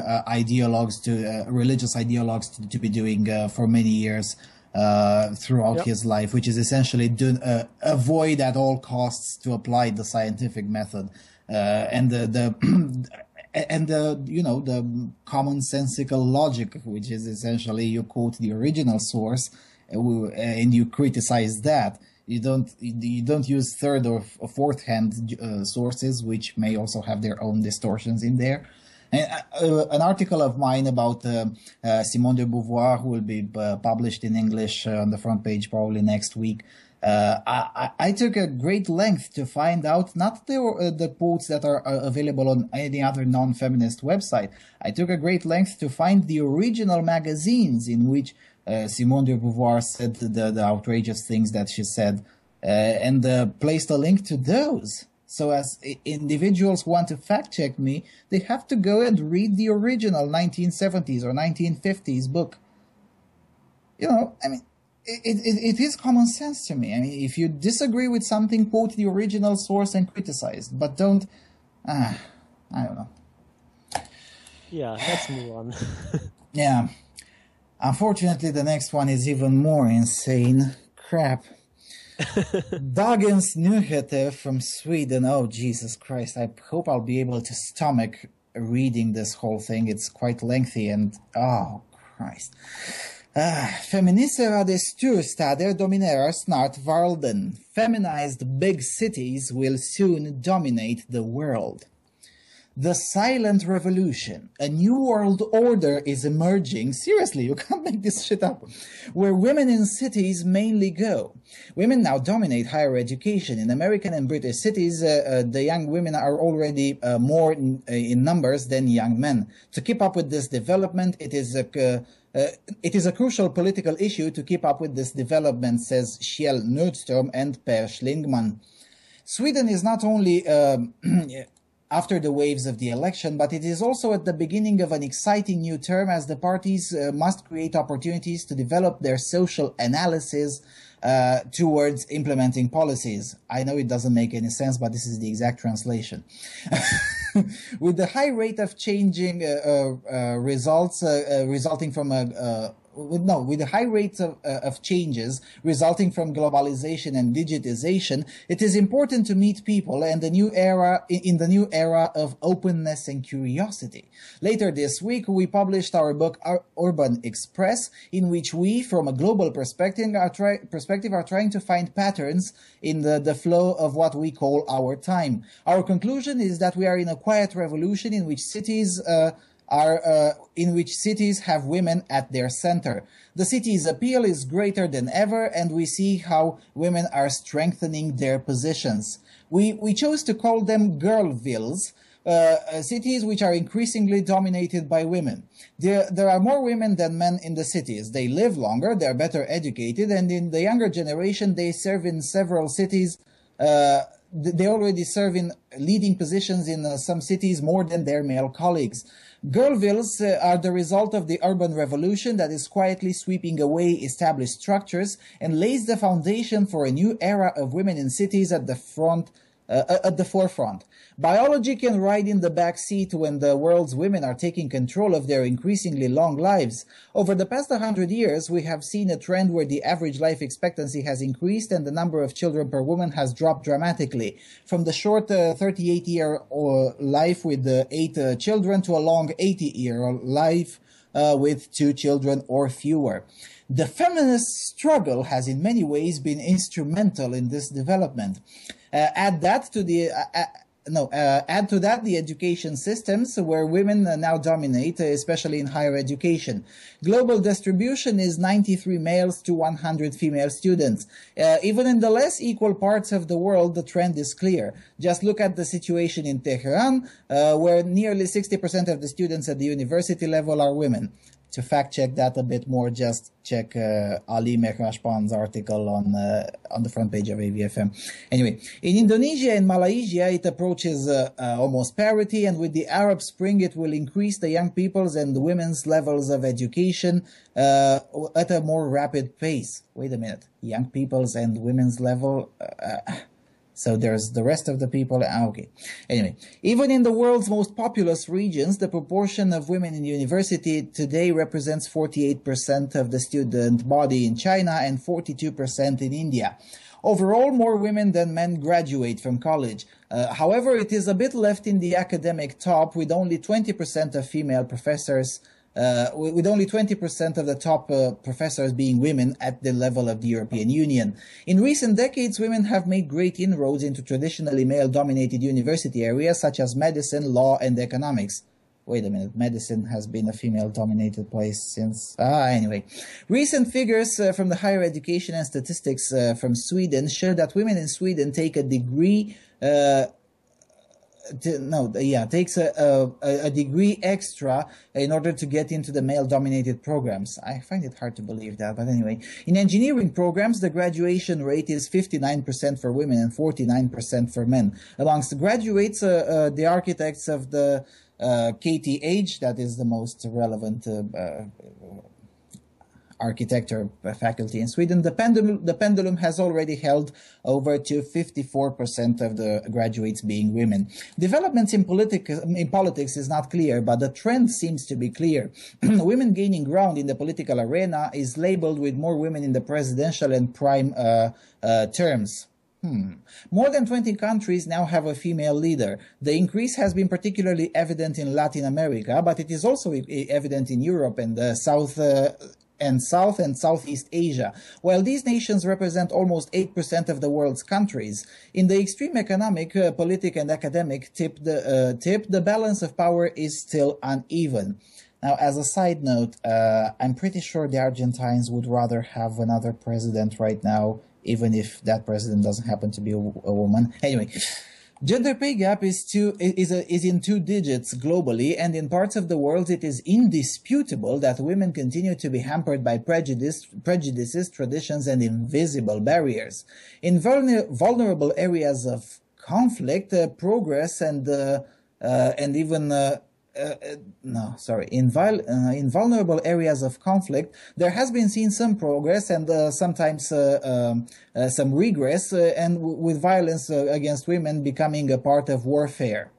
religious ideologues to be doing for many years throughout his life, which is essentially avoid at all costs to apply the scientific method and the commonsensical logic, which is essentially you quote the original source and you criticize that. You don't use third or fourth hand sources, which may also have their own distortions in there. And an article of mine about Simone de Beauvoir will be published in English on the front page probably next week. I took a great length to find out not the quotes that are available on any other non-feminist website. I took a great length to find the original magazines in which Simone de Beauvoir said the outrageous things that she said, and placed a link to those. So as individuals want to fact check me, they have to go and read the original 1970s or 1950s book. It is common sense to me. I mean, if you disagree with something, quote the original source and criticize, but don't, I don't know. Yeah, let's move on. Yeah. Unfortunately, the next one is even more insane. Crap. Dagens Nyheter from Sweden. Oh, Jesus Christ. I hope I'll be able to stomach reading this whole thing. It's quite lengthy and... Oh, Christ. Feminiserade storstäder dominerar snart världen. Feminized big cities will soon dominate the world. The silent revolution, a new world order is emerging. Seriously, you can't make this shit up. Where women in cities mainly go. Women now dominate higher education. In American and British cities, the young women are already more in numbers than young men. To keep up with this development, it is a crucial political issue to keep up with this development, says Kjell Nordström and Per Schlingmann. Sweden is not only... after the waves of the election, but it is also at the beginning of an exciting new term as the parties must create opportunities to develop their social analysis towards implementing policies. I know it doesn't make any sense, but this is the exact translation. With the high rate of changing results resulting from with the high rates of changes resulting from globalization and digitization, it is important to meet people and the new era in the new era of openness and curiosity. Later this week, we published our book Urban Express, in which we, from a global perspective, are trying to find patterns in the flow of what we call our time. Our conclusion is that we are in a quiet revolution in which cities have women at their center. The city's appeal is greater than ever, and we see how women are strengthening their positions. We chose to call them girlvilles, cities which are increasingly dominated by women. There are more women than men in the cities. They live longer, they are better educated, and in the younger generation, they serve in several cities. They already serve in leading positions in some cities more than their male colleagues. Girlvilles are the result of the urban revolution that is quietly sweeping away established structures and lays the foundation for a new era of women in cities at the forefront. Biology can ride in the back seat when the world's women are taking control of their increasingly long lives. Over the past 100 years, we have seen a trend where the average life expectancy has increased and the number of children per woman has dropped dramatically. From the short 38-year life with 8 children to a long 80-year life with 2 children or fewer. The feminist struggle has in many ways been instrumental in this development. Add to that the education systems where women now dominate, especially in higher education. Global distribution is 93 males to 100 female students. Even in the less equal parts of the world, the trend is clear. Just look at the situation in Tehran, where nearly 60% of the students at the university level are women. to fact check that a bit more, just check Ali Mehrashpan's article on the front page of AVFM. Anyway, in Indonesia and Malaysia, it approaches almost parity, and with the Arab Spring, it will increase the young people's and the women's levels of education at a more rapid pace. Wait a minute, young people's and women's level. So there's the rest of the people. Okay. Anyway, even in the world's most populous regions, the proportion of women in university today represents 48% of the student body in China and 42% in India. Overall, more women than men graduate from college. However, it is a bit left in the academic top, with only 20% of female professors, with only 20% of the top professors being women at the level of the European Union. In recent decades, women have made great inroads into traditionally male-dominated university areas such as medicine, law, and economics. Wait a minute, medicine has been a female-dominated place since... anyway. Recent figures from the higher education and statistics from Sweden show that women in Sweden take a degree... takes a degree extra in order to get into the male-dominated programs. I find it hard to believe that, but anyway. In engineering programs, the graduation rate is 59% for women and 49% for men. Amongst the graduates, the architects of the KTH, that is the most relevant architecture faculty in Sweden, the pendulum has already held over to 54% of the graduates being women. Developments in politics is not clear, but the trend seems to be clear. Women gaining ground in the political arena is labeled with more women in the presidential and prime terms. More than 20 countries now have a female leader. The increase has been particularly evident in Latin America, but it is also evident in Europe and South and Southeast Asia. While these nations represent almost 8% of the world's countries, in the extreme economic, political, and academic the balance of power is still uneven. Now, as a side note, I'm pretty sure the Argentines would rather have another president right now, even if that president doesn't happen to be a woman. Anyway, gender pay gap is in 2 digits globally, and in parts of the world it is indisputable that women continue to be hampered by prejudices, traditions, and invisible barriers. In vulnerable areas of conflict, progress in vulnerable areas of conflict, there has been seen some progress and sometimes some regress, and with violence against women becoming a part of warfare.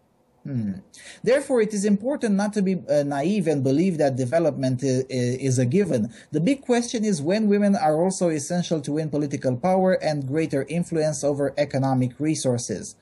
Therefore, it is important not to be naive and believe that development is a given. The big question is when women are also essential to win political power and greater influence over economic resources.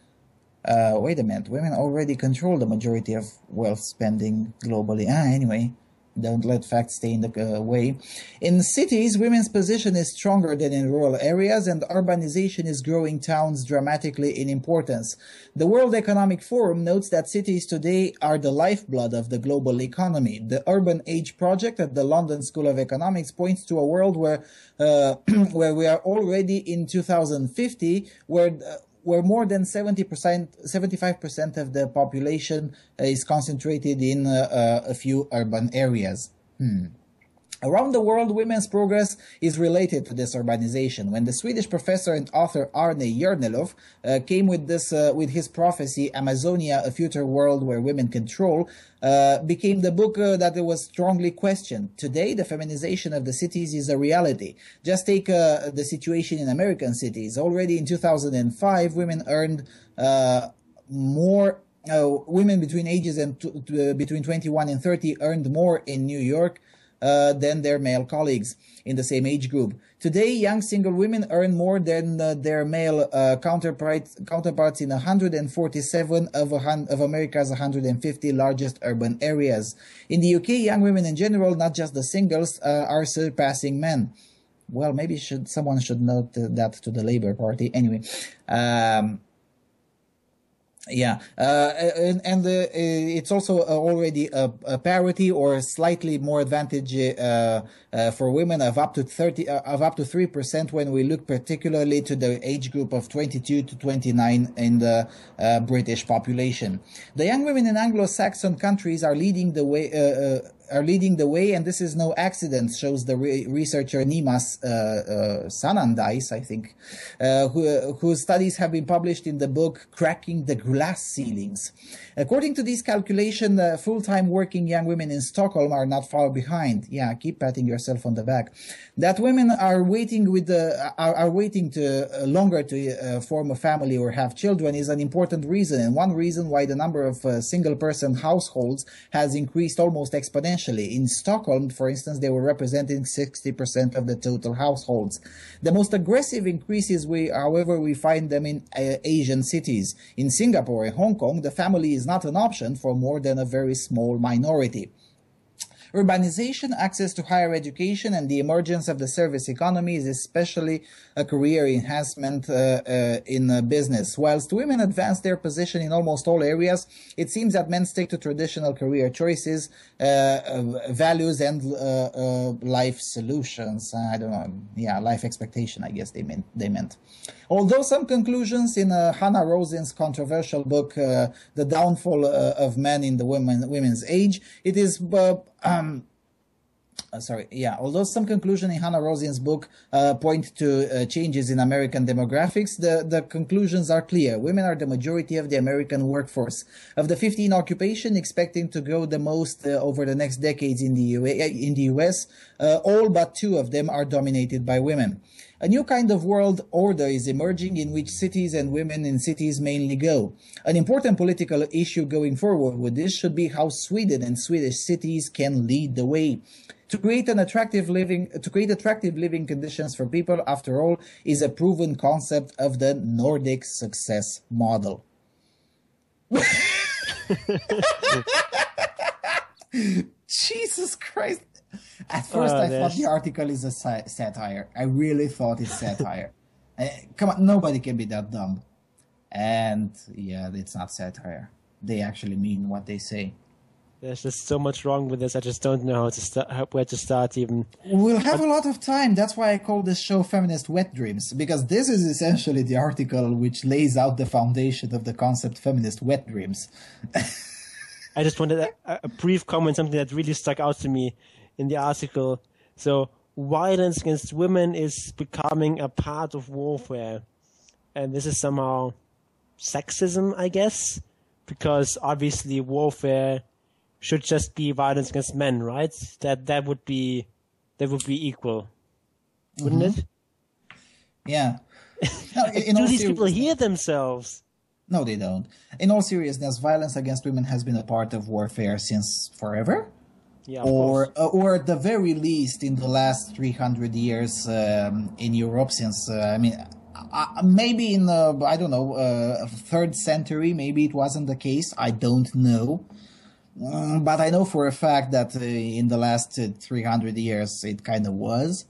Wait a minute, women already control the majority of wealth spending globally. Anyway, don't let facts stay in the way. In cities, women's position is stronger than in rural areas, and urbanization is growing towns dramatically in importance. The World Economic Forum notes that cities today are the lifeblood of the global economy. The Urban Age Project at the London School of Economics points to a world where we are already in 2050, where more than 75% of the population is concentrated in a few urban areas. Around the world, women's progress is related to this urbanization. When the Swedish professor and author Arne Jernelov came with his prophecy, Amazonia, a future world where women control, became the book that was strongly questioned. Today, the feminization of the cities is a reality. Just take the situation in American cities. Already in 2005, women earned more. Women between ages between 21 and 30 earned more in New York than their male colleagues in the same age group. Today, young single women earn more than their male counterparts in 147 of America's 150 largest urban areas. In the UK, young women in general, not just the singles, are surpassing men. Well, maybe someone should note that to the Labour Party. Anyway, it's also already a parity or slightly more advantage for women of up to 3% when we look particularly to the age group of 22 to 29 in the British population. The young women in Anglo-Saxon countries are leading the way. are leading the way, and this is no accident, shows the researcher Nimas Sanandais, I think, whose studies have been published in the book Cracking the Glass Ceilings. According to this calculation, full-time working young women in Stockholm are not far behind. Yeah, keep patting yourself on the back. That women are waiting longer to form a family or have children is an important reason, and one reason why the number of single-person households has increased almost exponentially. In Stockholm, for instance, they were representing 60% of the total households. The most aggressive increases, however, we find them in Asian cities. In Singapore and Hong Kong, the family is not an option for more than a very small minority. Urbanization, access to higher education, and the emergence of the service economy is especially a career enhancement in business. Whilst women advance their position in almost all areas, it seems that men stick to traditional career choices, values, and life solutions. I don't know. Yeah, life expectation, I guess they meant. Although some conclusions in Hannah Rosin's controversial book, The Downfall of Men in the Women's Age, it is... although some conclusion in Hannah Rosin's book point to changes in American demographics, the conclusions are clear. Women are the majority of the American workforce. Of the 15 occupations expecting to grow the most over the next decades in the US, all but 2 of them are dominated by women. A new kind of world order is emerging in which cities and women in cities mainly go. An important political issue going forward with this should be how Sweden and Swedish cities can lead the way. To create attractive living conditions for people, after all, is a proven concept of the Nordic success model. Jesus Christ. At first, I thought the article is a satire. I really thought it's satire. Come on, nobody can be that dumb. And yeah, it's not satire. They actually mean what they say. There's just so much wrong with this. I just don't know where to start even. We'll have a lot of time. That's why I call this show Feminist Wet Dreams, because this is essentially the article which lays out the foundation of the concept Feminist Wet Dreams. I just wanted a brief comment, something that really stuck out to me in the article. So, violence against women is becoming a part of warfare. And this is somehow sexism, I guess, because obviously warfare should just be violence against men, right? That would be equal, wouldn't it? Yeah. Do these people hear themselves? No, they don't. In all seriousness, violence against women has been a part of warfare since forever. Yeah, or at the very least in the last 300 years in Europe, since maybe in the 3rd century, maybe it wasn't the case. I don't know. But I know for a fact that in the last 300 years it kind of was.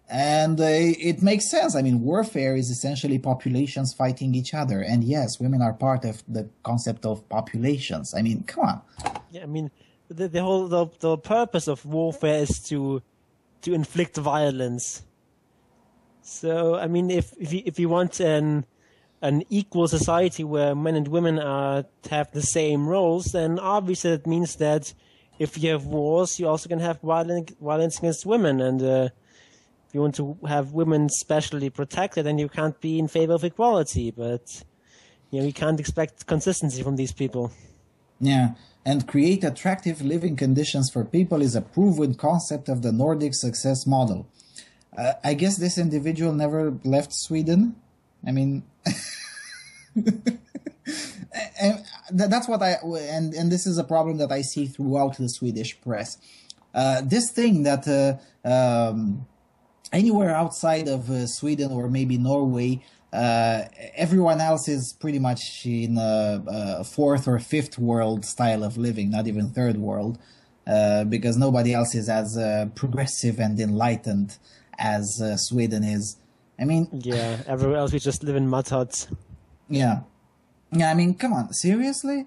And it makes sense. I mean, warfare is essentially populations fighting each other. And yes, women are part of the concept of populations. I mean, come on. Yeah, I mean, the purpose of warfare is to inflict violence. So, I mean, if you want an equal society where men and women have the same roles, then obviously that means that if you have wars, you also can have violence against women. And if you want to have women specially protected, then you can't be in favor of equality. But you can't expect consistency from these people. Yeah, and create attractive living conditions for people is a proven concept of the Nordic success model. I guess this individual never left Sweden. I mean, and that's what and this is a problem that I see throughout the Swedish press. This thing that anywhere outside of Sweden or maybe Norway, everyone else is pretty much in a 4th or 5th world style of living, not even 3rd world, because nobody else is as progressive and enlightened as Sweden is. I mean, yeah, everywhere else we just live in mud huts. Yeah, I mean, come on, seriously?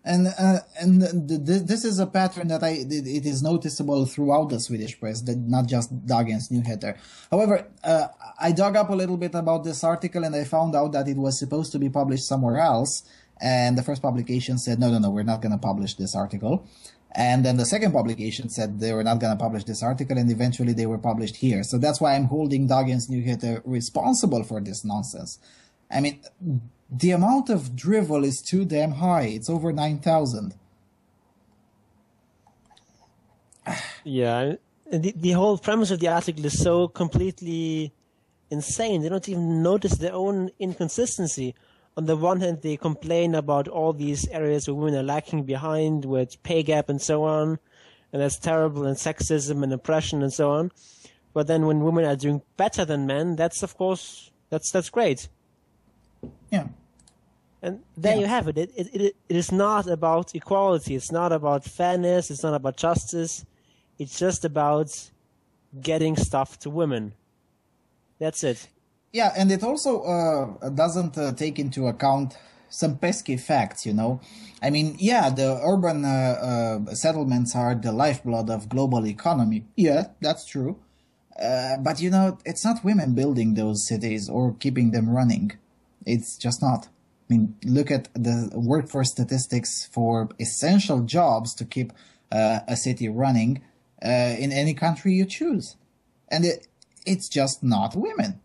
And this is a pattern that it is noticeable throughout the Swedish press, that not just Dagens Nyheter. However, I dug up a little bit about this article and I found out that it was supposed to be published somewhere else. And the first publication said, no, we're not going to publish this article. And then the second publication said they were not going to publish this article, and eventually they were published here. So that's why I'm holding Dagens Nyheter responsible for this nonsense. I mean, the amount of drivel is too damn high. It's over 9,000. Yeah, the whole premise of the article is so completely insane. They don't even notice their own inconsistency. On the one hand, they complain about all these areas where women are lacking behind with pay gap and so on, and that's terrible, and sexism and oppression and so on. But then when women are doing better than men, that's, of course, that's great. Yeah. And there you have it. It is not about equality. It's not about fairness. It's not about justice. It's just about getting stuff to women. That's it. Yeah, and it also doesn't take into account some pesky facts, you know. I mean, yeah, the urban settlements are the lifeblood of global economy. Yeah, that's true. But, you know, it's not women building those cities or keeping them running. It's just not. I mean, look at the workforce statistics for essential jobs to keep a city running in any country you choose. And it's just not women.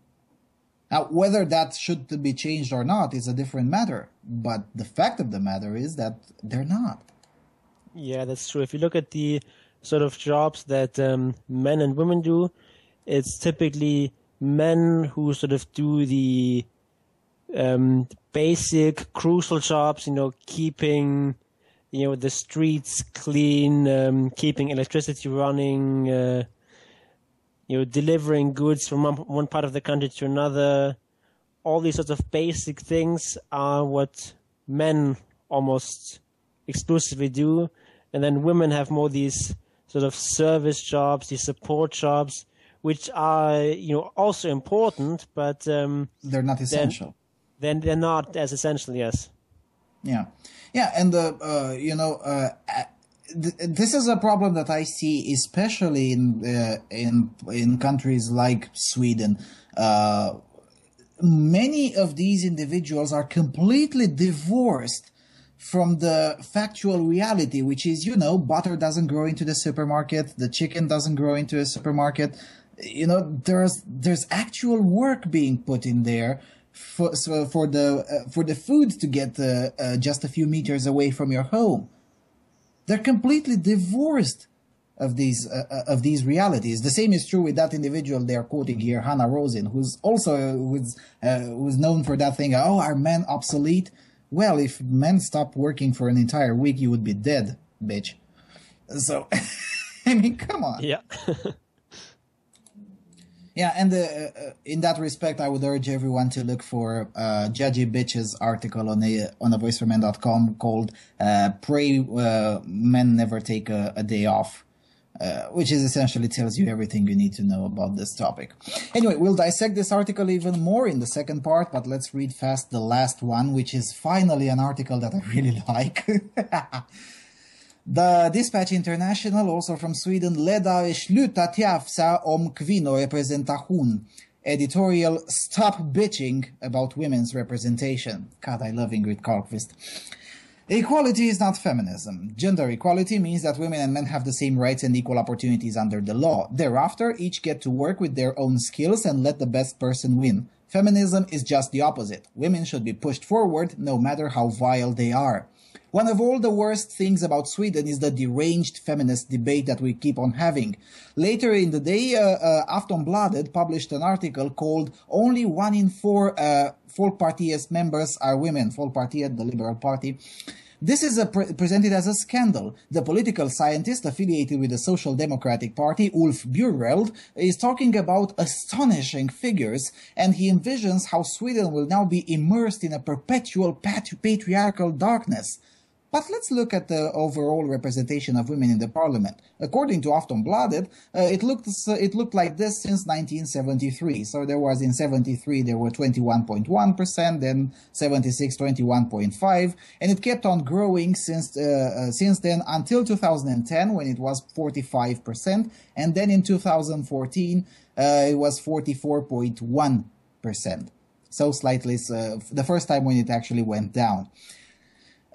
Now, whether that should be changed or not is a different matter. But the fact of the matter is that they're not. Yeah, that's true. If you look at the sort of jobs that men and women do, it's typically men who sort of do the basic, crucial jobs, you know, keeping, you know, the streets clean, keeping electricity running, you know, delivering goods from one part of the country to another. All these sorts of basic things are what men almost exclusively do. And then women have more these sort of service jobs, these support jobs, which are, you know, also important, but they're not essential. Then they're not as essential, yes. Yeah. Yeah, and, you know, this is a problem that I see, especially in countries like Sweden. Many of these individuals are completely divorced from the factual reality, which is, you know, butter doesn't grow into the supermarket, the chicken doesn't grow into a supermarket. You know, there's actual work being put in there for the food to get just a few meters away from your home. They're completely divorced of these realities. The same is true with that individual they are quoting here, Hannah Rosin, who's also who's known for that thing. Oh, are men obsolete? Well, if men stopped working for an entire week, you would be dead, bitch. So, I mean, come on. Yeah. Yeah, and in that respect, I would urge everyone to look for Judgy Bitch's article on avoiceformen.com called Pray Men Never Take a Day Off, which is essentially tells you everything you need to know about this topic. Anyway, we'll dissect this article even more in the second part, but let's read fast the last one, which is finally an article that I really like. The Dispatch International, also from Sweden, ledare sluta tjafsa om kvinnorepresentation. Editorial, Stop Bitching About Women's Representation. God, I love Ingrid Carlqvist. Equality is not feminism. Gender equality means that women and men have the same rights and equal opportunities under the law. Thereafter, each get to work with their own skills and let the best person win. Feminism is just the opposite. Women should be pushed forward, no matter how vile they are. One of all the worst things about Sweden is the deranged feminist debate that we keep on having. Later in the day, Aftonbladet published an article called Only 1 in 4 Folkpartiets members are women. Folkpartiet, the Liberal Party. This is presented as a scandal. The political scientist affiliated with the Social Democratic Party, Ulf Bjureld, is talking about astonishing figures, and he envisions how Sweden will now be immersed in a perpetual patriarchal darkness. But let's look at the overall representation of women in the parliament. According to Aftonbladet, it looked like this since 1973. So there was in 73 there were 21.1%, then 76 21.5, and it kept on growing since then until 2010 when it was 45%, and then in 2014 it was 44.1%. So slightly, the first time when it actually went down.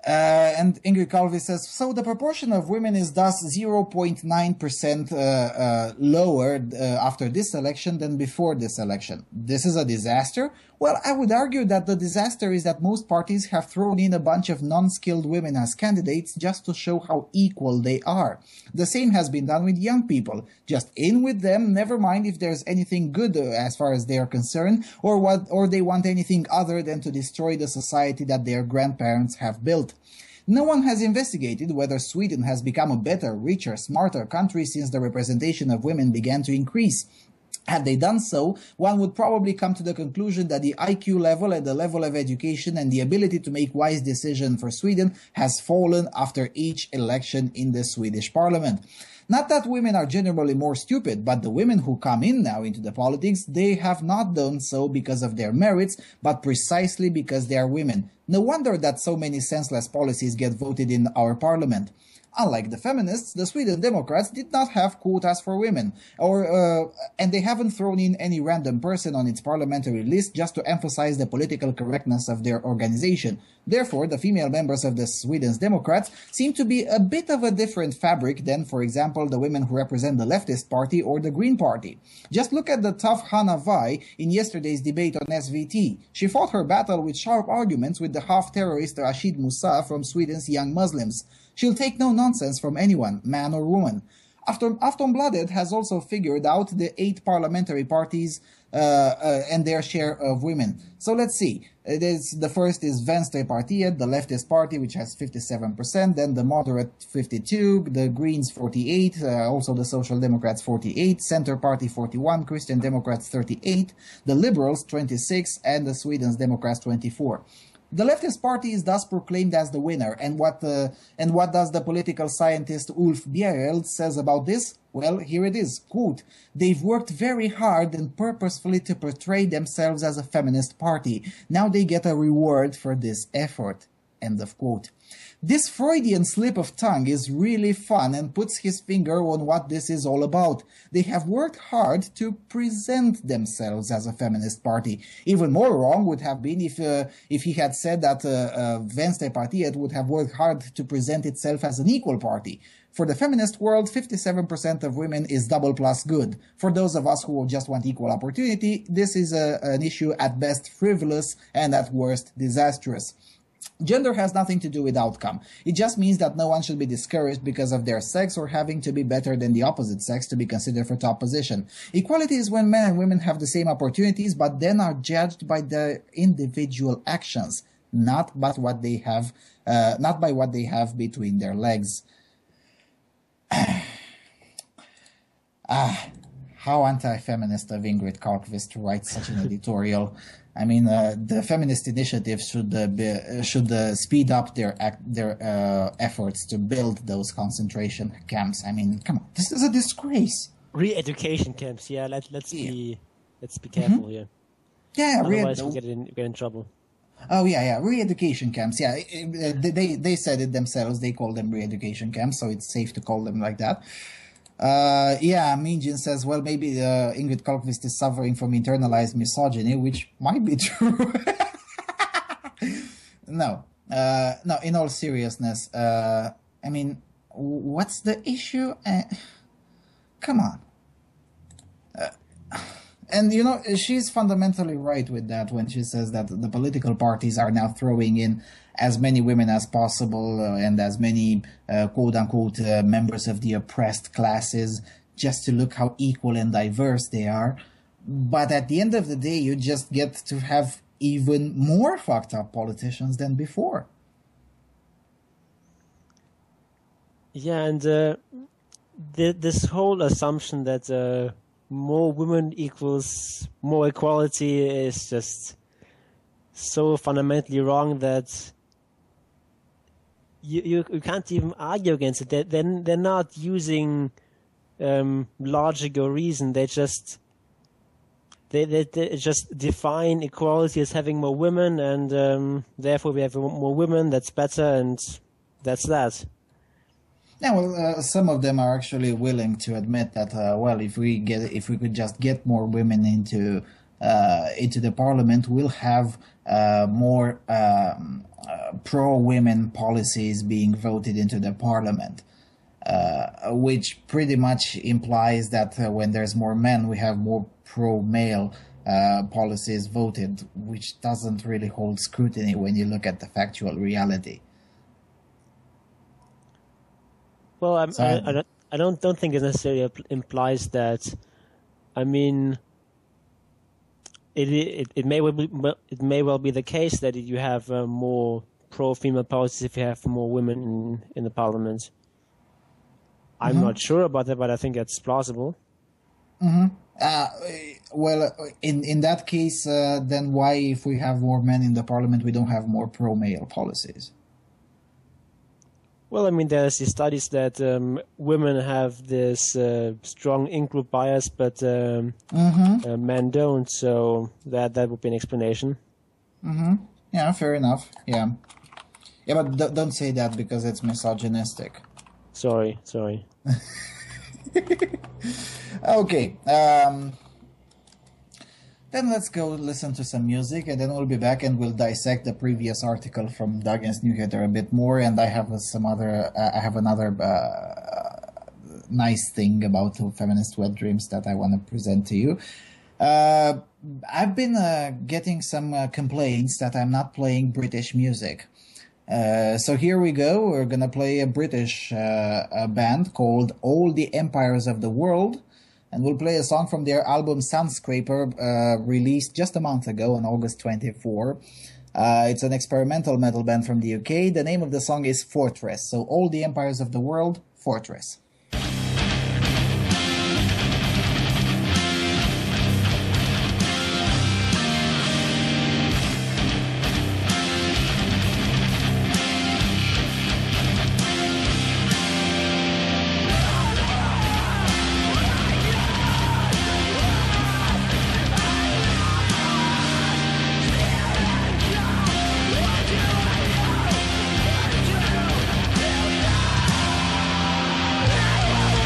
And Ingrid Calvi says, so the proportion of women is thus 0.9% lower after this election than before this election. This is a disaster? Well, I would argue that the disaster is that most parties have thrown in a bunch of non-skilled women as candidates just to show how equal they are. The same has been done with young people. Just in with them, never mind if there's anything good as far as they are concerned, or they want anything other than to destroy the society that their grandparents have built. No one has investigated whether Sweden has become a better, richer, smarter country since the representation of women began to increase. Had they done so, one would probably come to the conclusion that the IQ level and the level of education and the ability to make wise decisions for Sweden has fallen after each election in the Swedish parliament. Not that women are generally more stupid, but the women who come in now into the politics, they have not done so because of their merits, but precisely because they are women. No wonder that so many senseless policies get voted in our parliament. Unlike the feminists, the Sweden Democrats did not have quotas for women, and they haven't thrown in any random person on its parliamentary list just to emphasize the political correctness of their organization. Therefore, the female members of the Sweden's Democrats seem to be a bit of a different fabric than, for example, the women who represent the Leftist Party or the Green Party. Just look at the tough Hanna Vai in yesterday's debate on SVT. She fought her battle with sharp arguments with the half-terrorist Rashid Musa from Sweden's Young Muslims. She'll take no nonsense from anyone, man or woman. Aftonbladet has also figured out the 8 parliamentary parties and their share of women. So let's see. The first is Vänsterpartiet, the leftist party, which has 57%, then the moderate 52%, the Greens 48%, also the Social Democrats 48%, Center Party 41%, Christian Democrats 38%, the Liberals 26%, and the Sweden's Democrats 24%. The leftist party is thus proclaimed as the winner, and what does the political scientist Ulf Bjereld says about this? Well, here it is, quote, "They've worked very hard and purposefully to portray themselves as a feminist party. Now they get a reward for this effort," end of quote. This Freudian slip of tongue is really fun and puts his finger on what this is all about. They have worked hard to present themselves as a feminist party. Even more wrong would have been if he had said that Vänsterpartiet would have worked hard to present itself as an equal party. For the feminist world, 57% of women is double plus good. For those of us who just want equal opportunity, this is an issue at best frivolous and at worst disastrous. Gender has nothing to do with outcome. It just means that no one should be discouraged because of their sex or having to be better than the opposite sex to be considered for top position. Equality is when men and women have the same opportunities, but then are judged by their individual actions, not by what they have between their legs. How anti-feminist of Ingrid Carlqvist to write such an editorial. I mean, the feminist initiative should speed up their efforts to build those concentration camps. I mean, come on, this is a disgrace. Re-education camps, yeah. Let's be careful here. Yeah, otherwise we get in trouble. Oh yeah, re-education camps. Yeah, they said it themselves. They call them re-education camps, so it's safe to call them like that. Minjin says, well, maybe Ingrid Carlqvist is suffering from internalized misogyny, which might be true. No, in all seriousness, I mean, what's the issue? Come on. And, you know, she's fundamentally right with that when she says that the political parties are now throwing in as many women as possible and as many quote-unquote members of the oppressed classes just to look how equal and diverse they are. But at the end of the day, you just get to have even more fucked up politicians than before. Yeah, and this whole assumption that more women equals more equality is just so fundamentally wrong that you can't even argue against it. They're not using logic or reason. They just define equality as having more women, and therefore we have more women. That's better, and that's that. Yeah, well, some of them are actually willing to admit that. If we could just get more women into the parliament, we'll have more pro-women policies being voted into the parliament, which pretty much implies that when there's more men, we have more pro-male policies voted, which doesn't really hold scrutiny when you look at the factual reality. Well, I don't think it necessarily implies that. I mean, it may well be the case that you have more pro-female policies if you have more women in the parliament. I'm not sure about that, but I think that's plausible. Well, in that case, then why, if we have more men in the parliament, we don't have more pro-male policies? Well, I mean, there's these studies that women have this strong in-group bias, but men don't. So that would be an explanation. Yeah, fair enough. Yeah, but don't say that because it's misogynistic. Sorry. Okay. Then let's go listen to some music, and then we'll be back and we'll dissect the previous article from Dagens Nyheter a bit more. And I have another nice thing about feminist wet dreams that I want to present to you. I've been getting some complaints that I'm not playing British music. So here we go. We're gonna play a British band called All the Empires of the World. And we'll play a song from their album Sunscraper, released just a month ago on August 24. It's an experimental metal band from the UK. The name of the song is Fortress. So All the Empires of the World, Fortress. Yeah.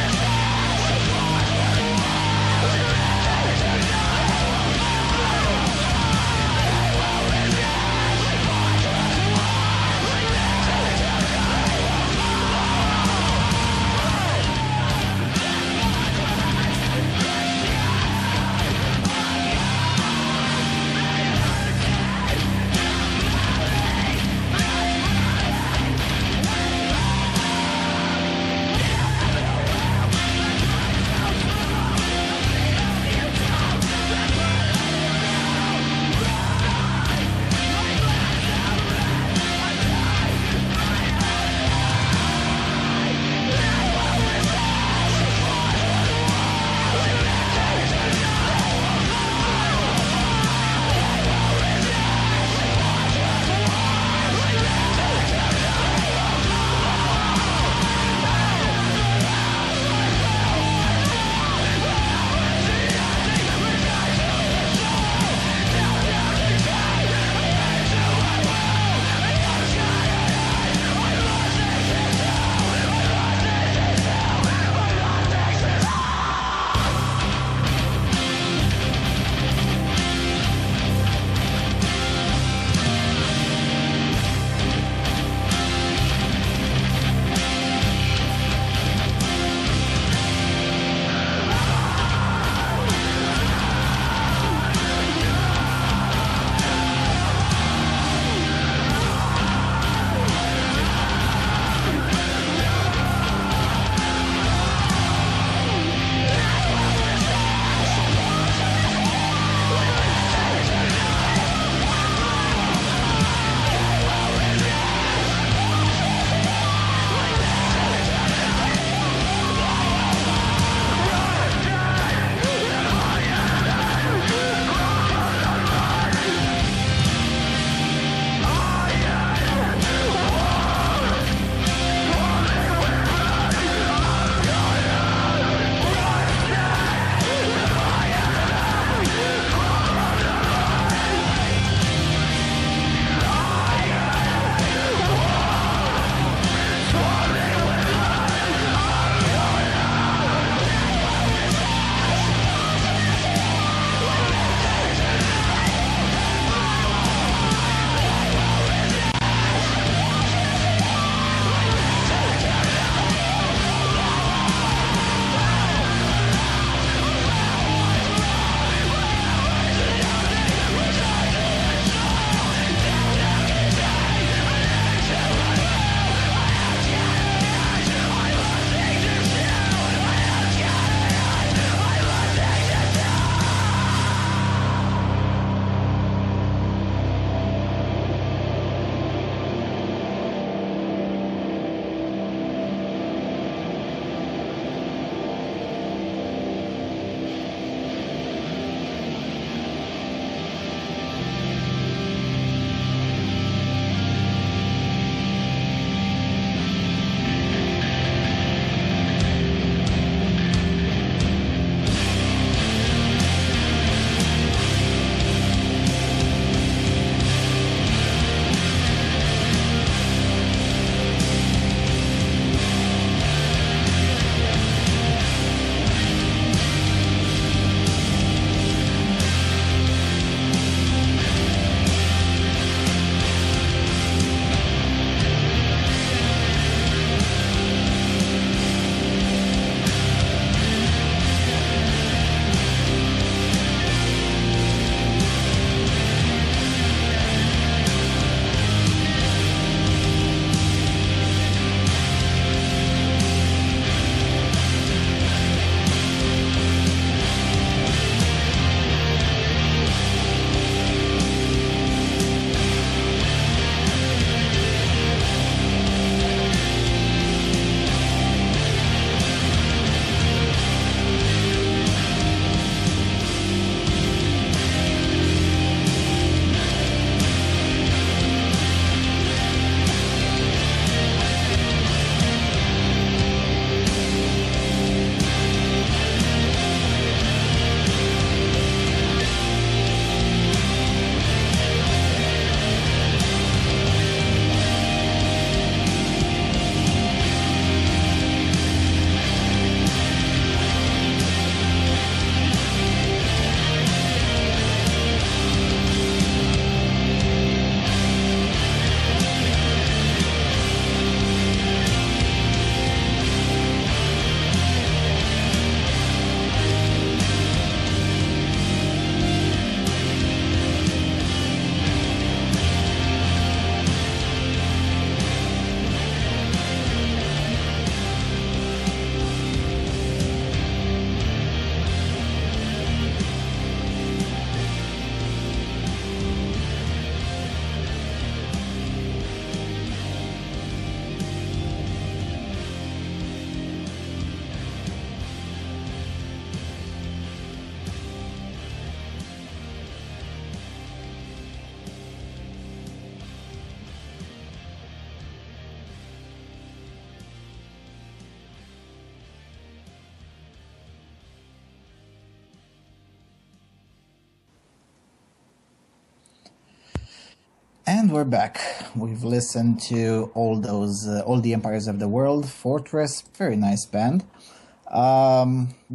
And we're back. We've listened to all the empires of the world. Fortress, very nice band.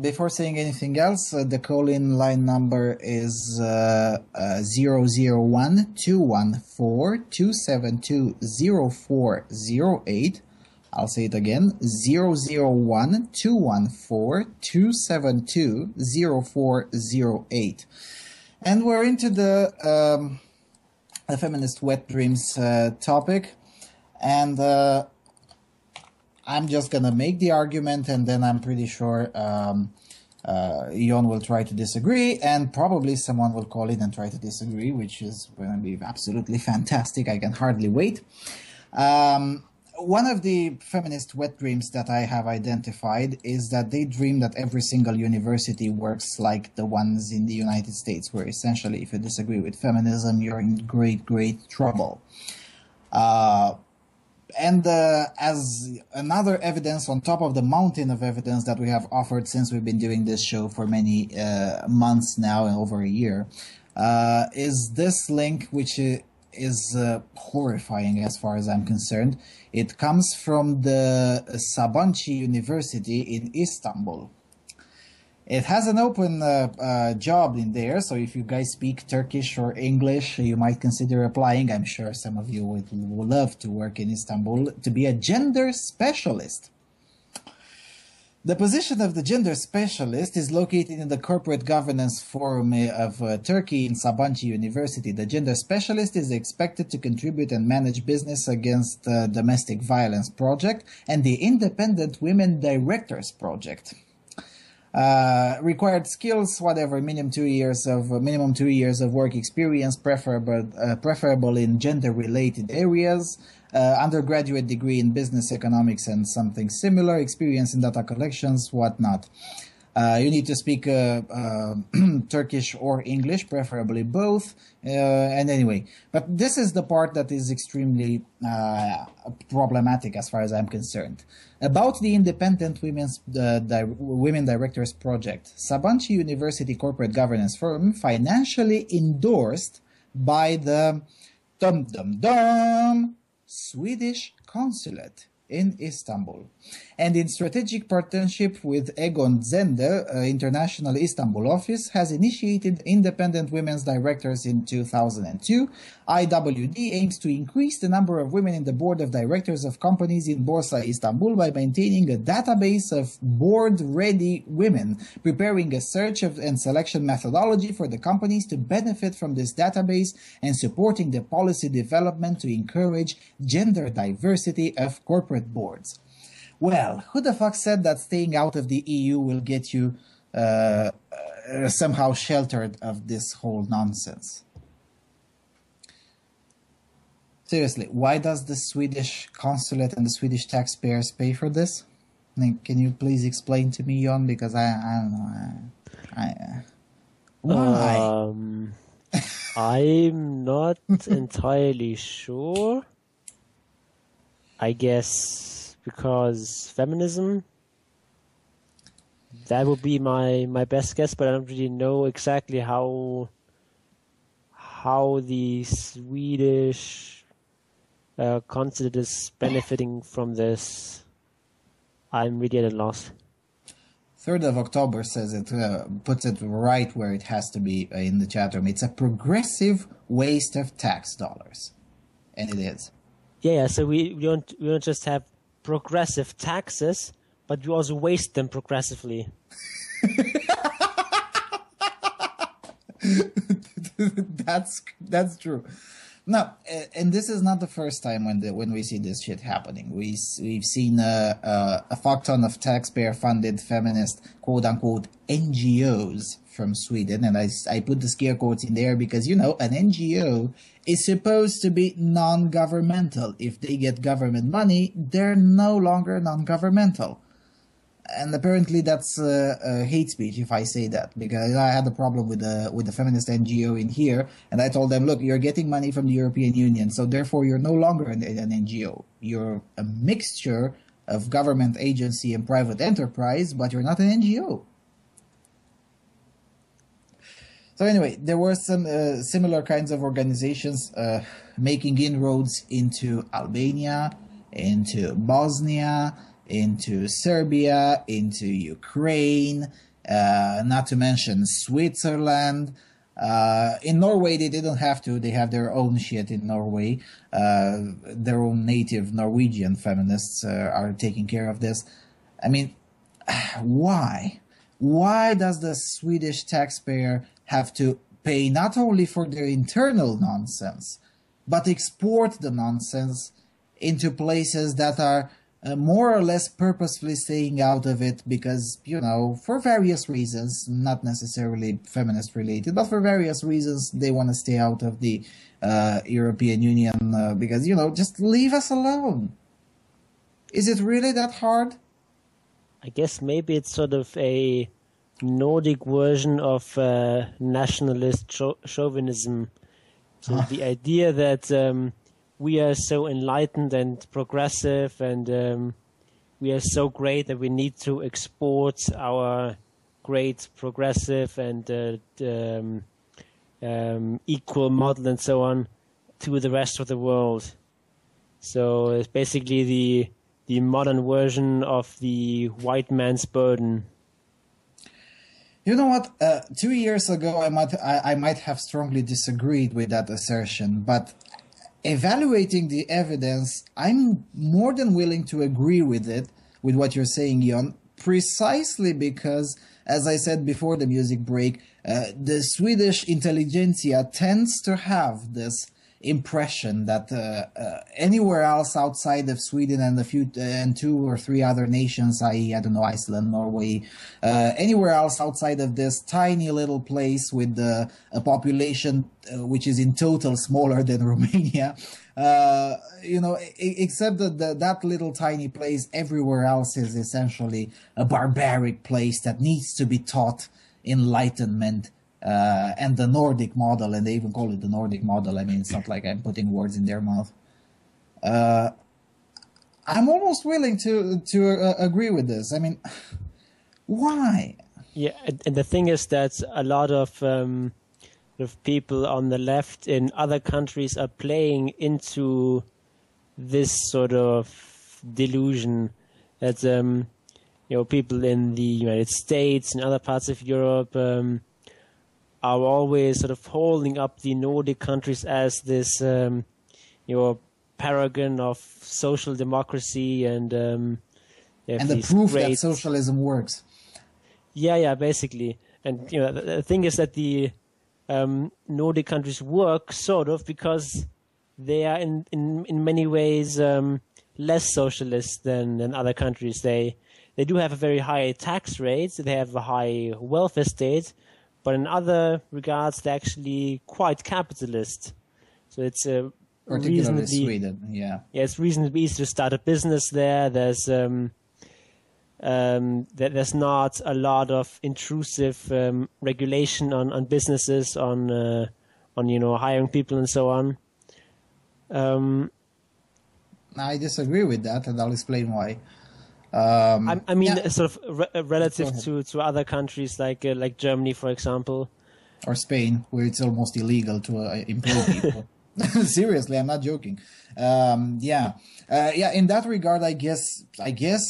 Before saying anything else, the call-in line number is 001-214-272-0408. I'll say it again, 001-214-272-0408. And we're into the feminist wet dreams topic, and I'm just gonna make the argument, and then I'm pretty sure Jon will try to disagree, and probably someone will call in and try to disagree, which is going to be absolutely fantastic. I can hardly wait. One of the feminist wet dreams that I have identified is that they dream that every single university works like the ones in the United States, where essentially if you disagree with feminism, you're in great, great trouble. And as another evidence on top of the mountain of evidence that we have offered since we've been doing this show for many months now, over a year, is this link, which is horrifying as far as I'm concerned. It comes from the Sabancı University in Istanbul. It has an open job in there, so if you guys speak Turkish or English, you might consider applying. I'm sure some of you would love to work in Istanbul to be a gender specialist. The position of the gender specialist is located in the Corporate Governance Forum of Turkey in Sabancı University. The gender specialist is expected to contribute and manage business against the Domestic Violence Project and the Independent Women Directors Project. Required skills, whatever, minimum 2 years of work experience, preferable in gender-related areas. Undergraduate degree in business economics and something similar, experience in data collections, whatnot. You need to speak Turkish or English, preferably both. And anyway, but this is the part that is extremely problematic as far as I'm concerned. About the Independent Women Directors Project, Sabancı University Corporate Governance Firm, financially endorsed by the Swedish consulate in Istanbul, and in strategic partnership with Egon Zehnder, International Istanbul office, has initiated independent women's directors in 2002. IWD aims to increase the number of women in the board of directors of companies in Borsa Istanbul by maintaining a database of board-ready women, preparing a search and selection methodology for the companies to benefit from this database, and supporting the policy development to encourage gender diversity of corporate boards. Well, who the fuck said that staying out of the EU will get you somehow sheltered of this whole nonsense? Seriously, why does the Swedish consulate and the Swedish taxpayers pay for this? I mean, can you please explain to me, Jon? Because I don't know. Why? I'm not entirely sure. I guess because feminism. That would be my best guess, but I don't really know exactly how the Swedish consulate is benefiting from this. I'm really at a loss. 3rd of October says it, puts it right where it has to be in the chat room. It's a progressive waste of tax dollars. And it is. Yeah, so we don't just have progressive taxes, but we also waste them progressively. That's true. No, and this is not the first time when we see this shit happening. We've seen a fuck ton of taxpayer-funded feminist quote-unquote NGOs from Sweden, and I put the scare quotes in there because, you know, an NGO is supposed to be non-governmental. If they get government money, they're no longer non-governmental. And apparently that's hate speech if I say that, because I had a problem with the Feminist NGO in here, and I told them, look, you're getting money from the European Union, so therefore you're no longer an NGO. You're a mixture of government agency and private enterprise, but you're not an NGO. So anyway, there were some similar kinds of organizations making inroads into Albania, into Bosnia, into Serbia, into Ukraine, not to mention Switzerland. In Norway, they didn't have to. They have their own shit in Norway. Their own native Norwegian feminists are taking care of this. I mean, why? Why does the Swedish taxpayer have to pay not only for their internal nonsense, but export the nonsense into places that are more or less purposefully staying out of it because, you know, for various reasons, not necessarily feminist related, but for various reasons, they want to stay out of the European Union because, you know, just leave us alone. Is it really that hard? I guess maybe it's sort of a Nordic version of nationalist chauvinism. So the idea that we are so enlightened and progressive and we are so great that we need to export our great progressive and equal model and so on to the rest of the world. So it's basically the modern version of the white man's burden. You know what? 2 years ago, I might have strongly disagreed with that assertion, but evaluating the evidence, I'm more than willing to agree with it, with what you're saying, Jon, precisely because, as I said before the music break, the Swedish intelligentsia tends to have this impression that anywhere else outside of Sweden and two or three other nations, i.e., I don't know, Iceland, Norway, anywhere else outside of this tiny little place with a population which is in total smaller than Romania, you know, except that that little tiny place, everywhere else is essentially a barbaric place that needs to be taught enlightenment. And the Nordic model, and they even call it the Nordic model. I mean, it's not like I'm putting words in their mouth. I'm almost willing to agree with this. I mean, why? Yeah, and the thing is that a lot of people on the left in other countries are playing into this sort of delusion that you know, people in the United States and other parts of Europe are always sort of holding up the Nordic countries as this, you know, paragon of social democracy and the proof that socialism works. Yeah, basically. And you know, the thing is that the Nordic countries work sort of because they are in many ways less socialist than other countries. They do have a very high tax rate. They have a high welfare state. But in other regards, they're actually quite capitalist. So it's particularly Sweden, yeah. Yeah, it's reasonably easy to start a business there. There's not a lot of intrusive regulation on businesses, on you know, hiring people and so on. I disagree with that, and I'll explain why. I mean, yeah. Sort of relative to other countries like Germany, for example, or Spain, where it's almost illegal to employ people. Seriously, I'm not joking. Yeah. In that regard, I guess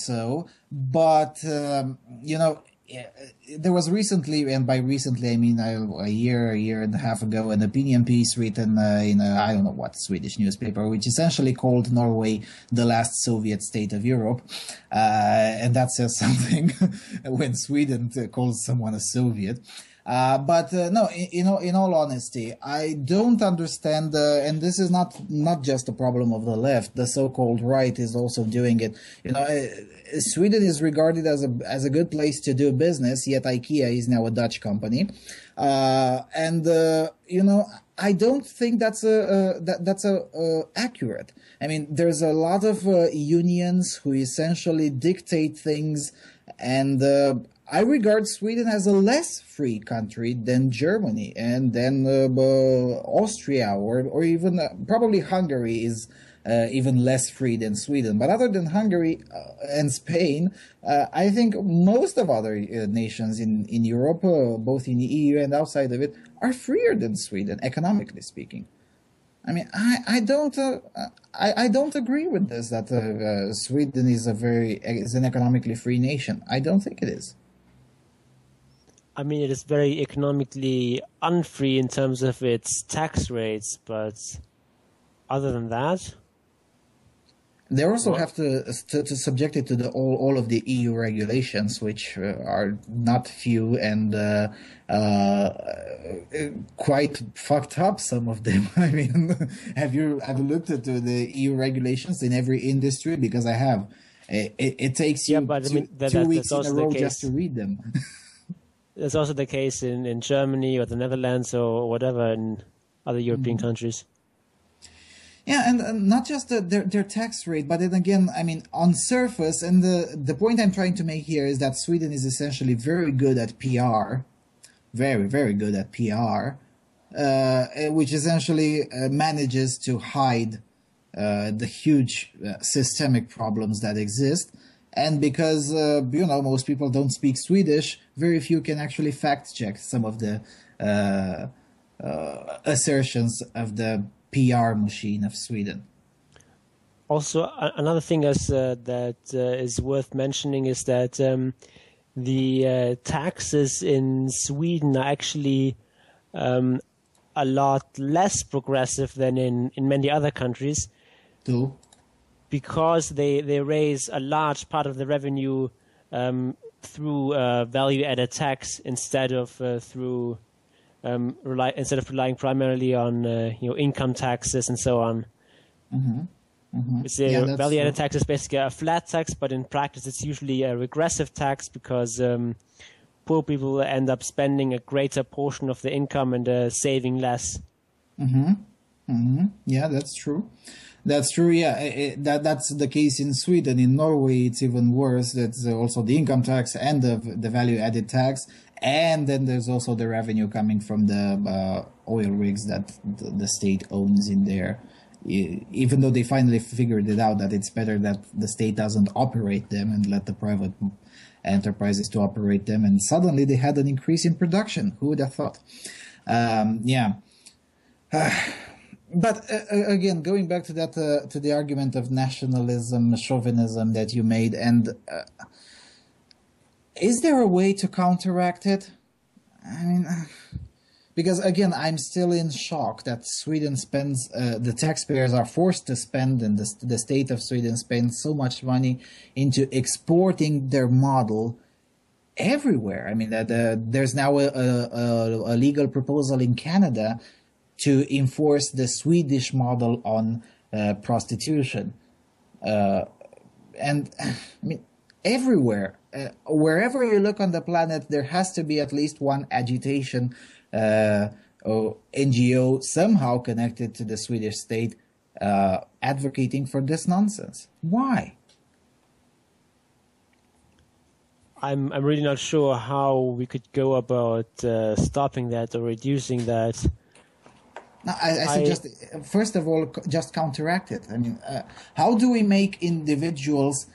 so. But you know, there was recently, and by recently I mean a year and a half ago, an opinion piece written in a, I don't know what Swedish newspaper, which essentially called Norway the last Soviet state of Europe, and that says something when Sweden calls someone a Soviet. But no, in all honesty, I don't understand, and this is not just a problem of the left. The so-called right is also doing it. You know, Sweden is regarded as a good place to do business, yet IKEA is now a Dutch company, and you know, I don't think that's accurate. I mean, there's a lot of unions who essentially dictate things, and I regard Sweden as a less free country than Germany and then Austria or even probably Hungary is even less free than Sweden. But other than Hungary and Spain, I think most of other nations in Europe, both in the EU and outside of it, are freer than Sweden, economically speaking. I mean, I don't agree with this, that Sweden is an economically free nation. I don't think it is. I mean, it is very economically unfree in terms of its tax rates, but other than that, they also have to subject it to all of the EU regulations, which are not few and quite fucked up. Some of them. I mean, have you looked at the EU regulations in every industry? Because I have. It takes you two weeks in a row just to read them. That's also the case in Germany or the Netherlands or whatever in other European countries. Yeah, and not just their tax rate, but then again, I mean, on surface, and the point I'm trying to make here is that Sweden is essentially very good at PR, very, very good at PR, which essentially manages to hide the huge systemic problems that exist. And because, most people don't speak Swedish, very few can actually fact check some of the assertions of the PR machine of Sweden. Also, another thing that is worth mentioning is that the taxes in Sweden are actually a lot less progressive than in many other countries. Too. Because they raise a large part of the revenue through value-added tax instead of relying primarily on income taxes and so on. Value-added tax is basically a flat tax, but in practice it's usually a regressive tax because poor people end up spending a greater portion of the income and saving less. Yeah, that's true. That's true. Yeah, that's the case in Sweden. In Norway, it's even worse. That's also the income tax and the value-added tax, and then there's also the revenue coming from the oil rigs that the state owns in there. Even though they finally figured it out that it's better that the state doesn't operate them and let the private enterprises to operate them, and suddenly they had an increase in production. Who would have thought? But again, going back to that, to the argument of nationalism, chauvinism that you made, and is there a way to counteract it? I mean, because again, I'm still in shock that Sweden spends, the taxpayers are forced to spend, and the state of Sweden spends so much money into exporting their model everywhere. I mean, there's now a legal proposal in Canada to enforce the Swedish model on prostitution. And I mean, everywhere, wherever you look on the planet, there has to be at least one agitation or NGO somehow connected to the Swedish state advocating for this nonsense. Why? I'm really not sure how we could go about stopping that or reducing that. No, I suggest, first of all, just counteract it. I mean, how do we make individuals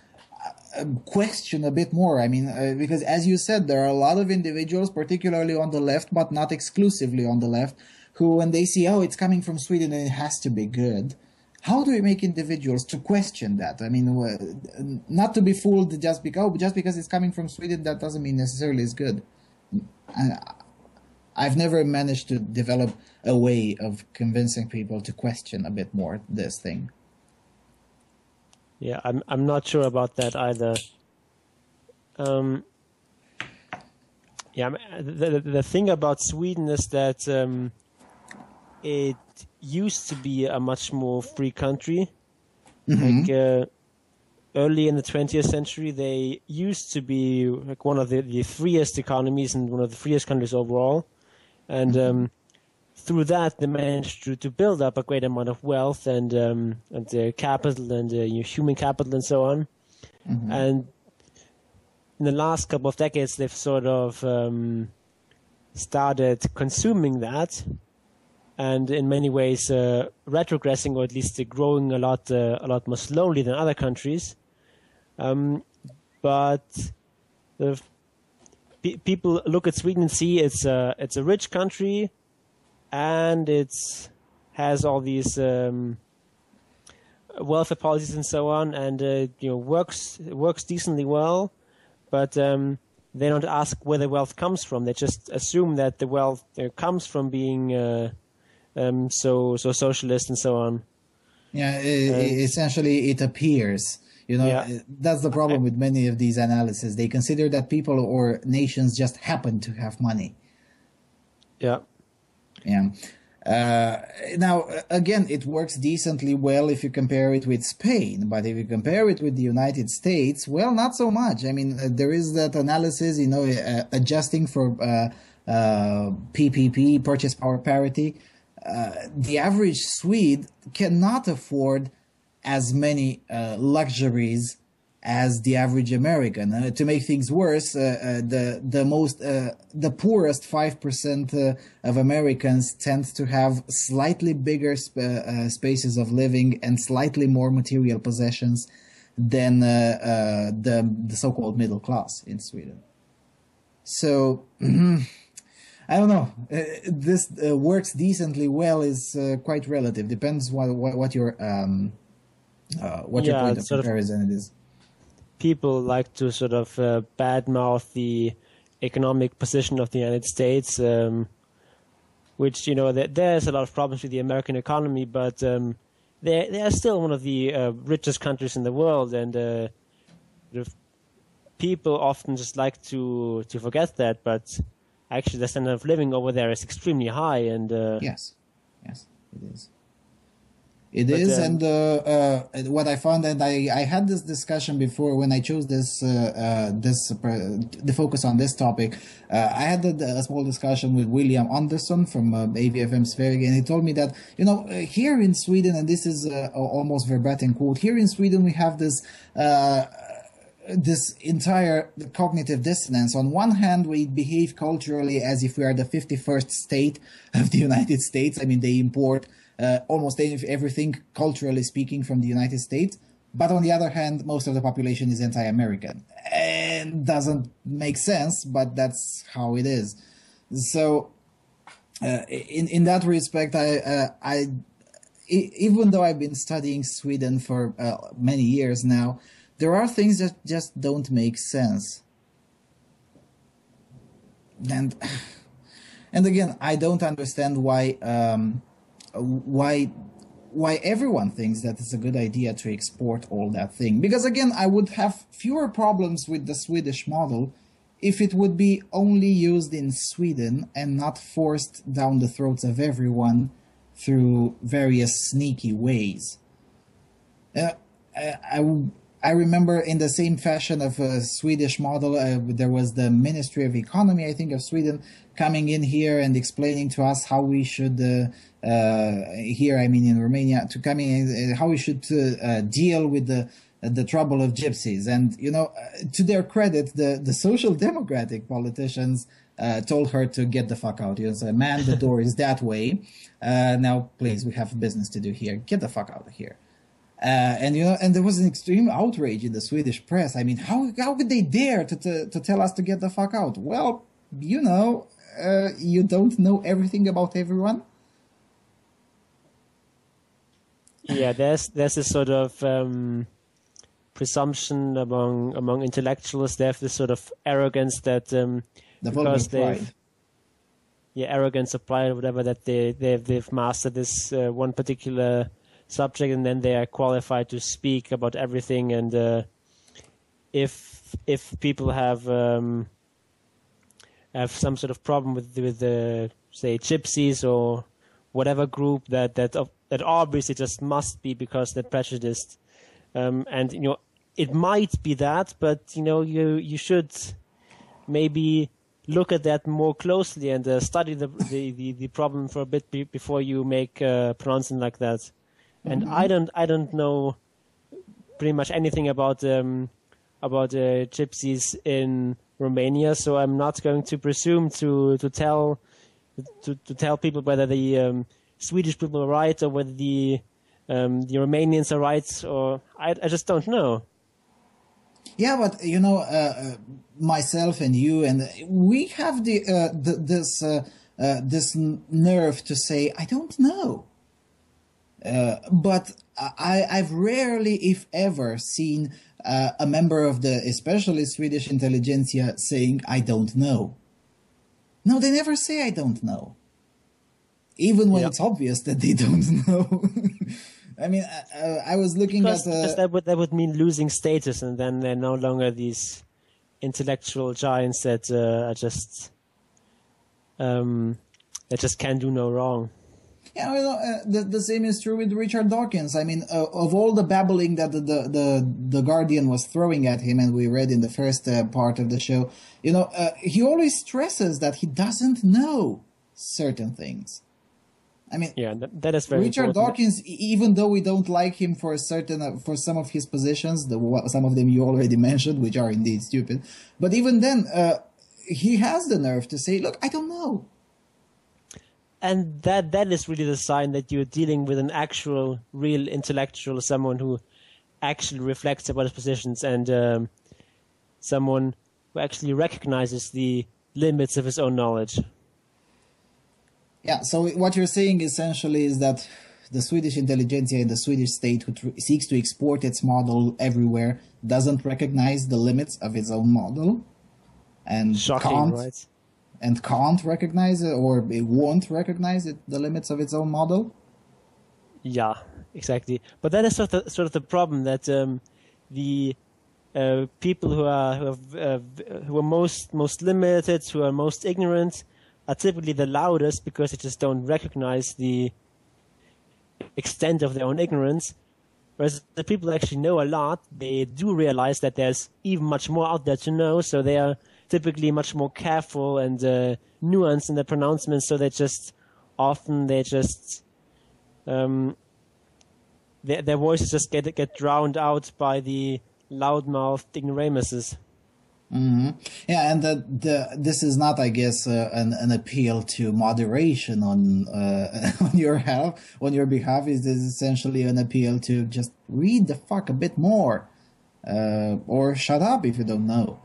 question a bit more? I mean, because as you said, there are a lot of individuals, particularly on the left, but not exclusively on the left, who when they see, oh, it's coming from Sweden and it has to be good. How do we make individuals to question that? I mean, not to be fooled just because it's coming from Sweden, that doesn't mean necessarily it's good. I've never managed to develop a way of convincing people to question a bit more this thing. Yeah, I'm not sure about that either. The thing about Sweden is that it used to be a much more free country. Like early in the 20th century, they used to be like one of the freest economies and one of the freest countries overall. And through that, they managed to build up a great amount of wealth and capital and human capital and so on. And in the last couple of decades, they've sort of started consuming that, and in many ways retrogressing, or at least growing a lot more slowly than other countries. But people look at Sweden and see it's a rich country and it has all these welfare policies and so on, and works decently well, but they don't ask where the wealth comes from. They just assume that the wealth comes from being so socialist and so on. Yeah, essentially it appears. That's the problem with many of these analyses. They consider that people or nations just happen to have money. Yeah. Yeah. Now, again, it works decently well if you compare it with Spain, but if you compare it with the United States, well, not so much. I mean, there is that analysis, adjusting for PPP, purchase power parity. The average Swede cannot afford as many luxuries as the average American. To make things worse, the poorest 5% of Americans tend to have slightly bigger spaces of living and slightly more material possessions than the so-called middle class in Sweden. So I don't know. This works decently well is quite relative. Depends what your point of comparison it is. People like to sort of badmouth the economic position of the United States, which, there's a lot of problems with the American economy, but they are still one of the richest countries in the world, and people often just like to forget that, but actually the standard of living over there is extremely high, and yes, it is. And what I found, and I had this discussion before when I chose the focus on this topic. I had a small discussion with William Anderson from AVFM-R, and he told me that, here in Sweden, and this is almost verbatim quote, here in Sweden we have this entire cognitive dissonance. On one hand, we behave culturally as if we are the 51st state of the United States. I mean, they import almost everything, culturally speaking, from the United States. But on the other hand, most of the population is anti-American. And doesn't make sense, but that's how it is. So, in that respect, I even though I've been studying Sweden for many years now, there are things that just don't make sense. And again, I don't understand why everyone thinks that it's a good idea to export all that thing. Because again, I would have fewer problems with the Swedish model if it would be only used in Sweden and not forced down the throats of everyone through various sneaky ways. I remember in the same fashion of a Swedish model, there was the Ministry of Economy, I think, of Sweden coming in here and explaining to us how we should, in Romania, how we should deal with the trouble of gypsies. And, to their credit, the social democratic politicians told her to get the fuck out. So, man, the door is that way. Now, please, we have business to do here. Get the fuck out of here. And there was an extreme outrage in the Swedish press. I mean, how could they dare to tell us to get the fuck out? Well, you don't know everything about everyone. Yeah, there's this sort of presumption among intellectuals. They have this sort of arrogance that because arrogance of pride or whatever, that they've mastered this one particular subject, and then they are qualified to speak about everything. And if people have some sort of problem with the say gypsies or whatever group, that obviously just must be because they're prejudiced, and it might be that, but you should maybe look at that more closely and study the problem for a bit before you make pronouncement like that. And I don't know pretty much anything about gypsies in Romania, so I'm not going to presume to tell people whether the Swedish people are right or whether the Romanians are right, or I just don't know. Yeah, but myself and you, and we have this this nerve to say, I don't know. But I've rarely, if ever, seen a member of the, especially Swedish intelligentsia, saying, I don't know. No, they never say, I don't know. Even when it's obvious that they don't know. I mean, I was looking because at... that would mean losing status, and then they're no longer these intellectual giants that are just... that just can do no wrong. Yeah, well, the same is true with Richard Dawkins. I mean, of all the babbling that the Guardian was throwing at him, and we read in the first part of the show, he always stresses that he doesn't know certain things. I mean, yeah, that is very Richard important. Dawkins, even though we don't like him for for some of his positions, some of them you already mentioned, which are indeed stupid, but even then, he has the nerve to say, look, I don't know. And that is really the sign that you're dealing with an actual, real intellectual, someone who actually reflects about his positions, and someone who actually recognizes the limits of his own knowledge. Yeah, so what you're saying essentially is that the Swedish intelligentsia and the Swedish state, who seeks to export its model everywhere, doesn't recognize the limits of its own model, and can't recognize it, or it won't recognize the limits of its own model. Yeah, exactly. But that is sort of the problem, that the people who are most limited, who are most ignorant, are typically the loudest, because they just don't recognize the extent of their own ignorance. Whereas the people who actually know a lot, they do realize that there's even much more out there to know, so they are typically much more careful and nuanced in their pronouncements, so their voices just get drowned out by the loudmouthed ignoramuses. Mm-hmm. Yeah, and this is not, I guess, an appeal to moderation on your behalf. It is essentially an appeal to just read the fuck a bit more, or shut up if you don't know.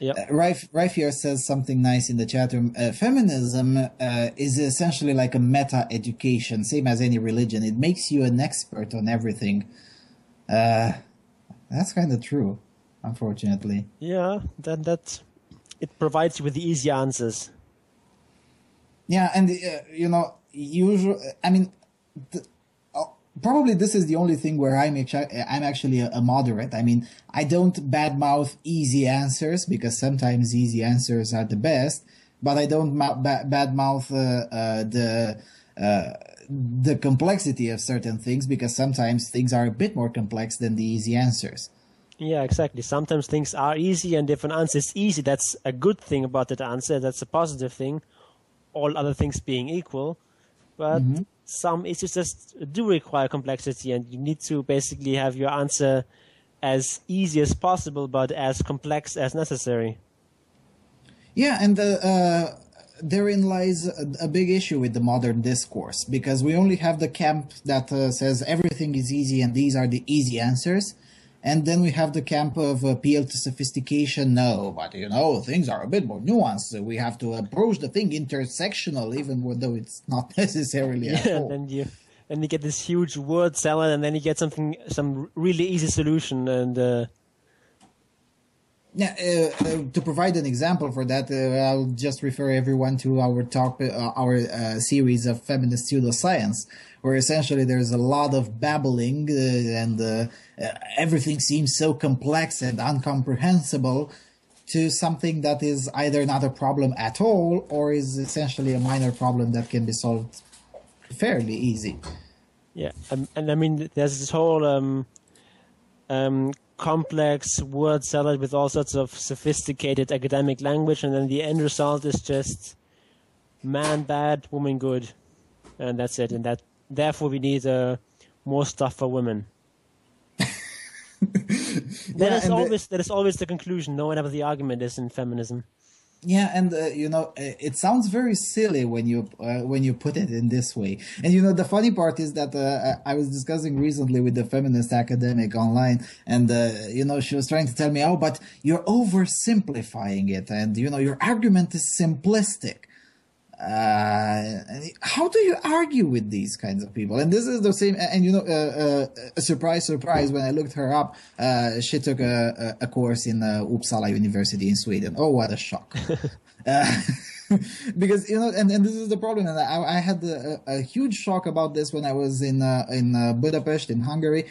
Raif here says something nice in the chat room. Feminism is essentially like a meta education, same as any religion. It makes you an expert on everything. That's kind of true. Unfortunately. Yeah, that it provides you with the easy answers. Yeah, and usually, I mean, probably this is the only thing where I'm actually a moderate. I mean, I don't badmouth easy answers, because sometimes easy answers are the best, but I don't badmouth the complexity of certain things, because sometimes things are a bit more complex than the easy answers. Yeah, exactly. Sometimes things are easy, and if an answer is easy, that's a good thing about that answer. That's a positive thing, all other things being equal. But some issues just do require complexity, and you need to basically have your answer as easy as possible, but as complex as necessary. Yeah, and therein lies a big issue with the modern discourse, because we only have the camp that says everything is easy and these are the easy answers. And then we have the camp of appeal to sophistication. No, but things are a bit more nuanced. So we have to approach the thing intersectional, even though it's not necessarily at all. And then you get this huge word salad, and then you get some really easy solution. And to provide an example for that, I'll just refer everyone to our series of feminist pseudoscience, where essentially there's a lot of babbling and everything seems so complex and incomprehensible, to something that is either not a problem at all, or is essentially a minor problem that can be solved fairly easy. Yeah, and I mean, there's this whole complex word salad with all sorts of sophisticated academic language, and then the end result is just man bad, woman good, and that's it. And therefore we need more stuff for women. That is always the conclusion, no matter what the argument is in feminism. Yeah, and it sounds very silly when you put it in this way. And the funny part is that I was discussing recently with the feminist academic online, and she was trying to tell me, "Oh, but you're oversimplifying it, and your argument is simplistic." How do you argue with these kinds of people? And this is the same. And surprise, when I looked her up, she took a course in Uppsala University in Sweden. Oh, what a shock! Because and this is the problem. And I had a huge shock about this when I was in Budapest in Hungary.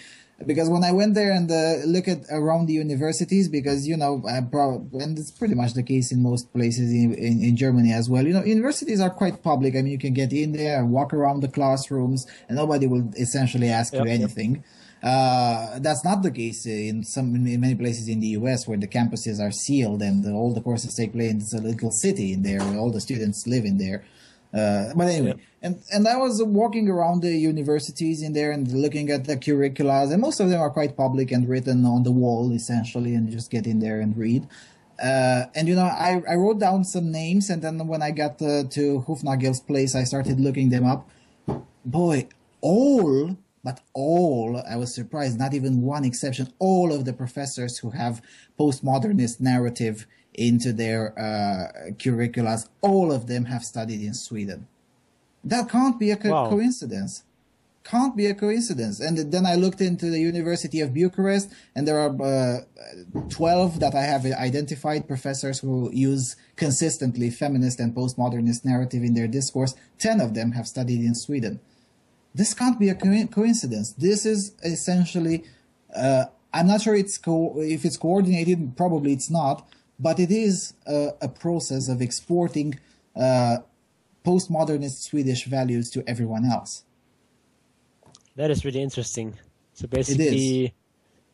Because when I went there and look at around the universities, because and it's pretty much the case in most places in Germany as well. Universities are quite public. I mean, you can get in there and walk around the classrooms, and nobody will essentially ask you anything. That's not the case in many places in the US, where the campuses are sealed and all the courses take place in a little city in there, where all the students live in there. But anyway, and I was walking around the universities in there and looking at the curricula, and most of them are quite public and written on the wall essentially, and you just get in there and read. And I wrote down some names, and then when I got to Hufnagel's place, I started looking them up. Boy, all, I was surprised, not even one exception, all of the professors who have postmodernist narrative into their curriculums, all of them have studied in Sweden. That can't be a coincidence. Can't be a coincidence. And then I looked into the University of Bucharest, and there are 12 that I have identified professors who use consistently feminist and postmodernist narrative in their discourse. 10 of them have studied in Sweden. This can't be a coincidence. This is essentially, I'm not sure if it's coordinated, probably it's not, but it is a process of exporting postmodernist Swedish values to everyone else. That is really interesting. So basically,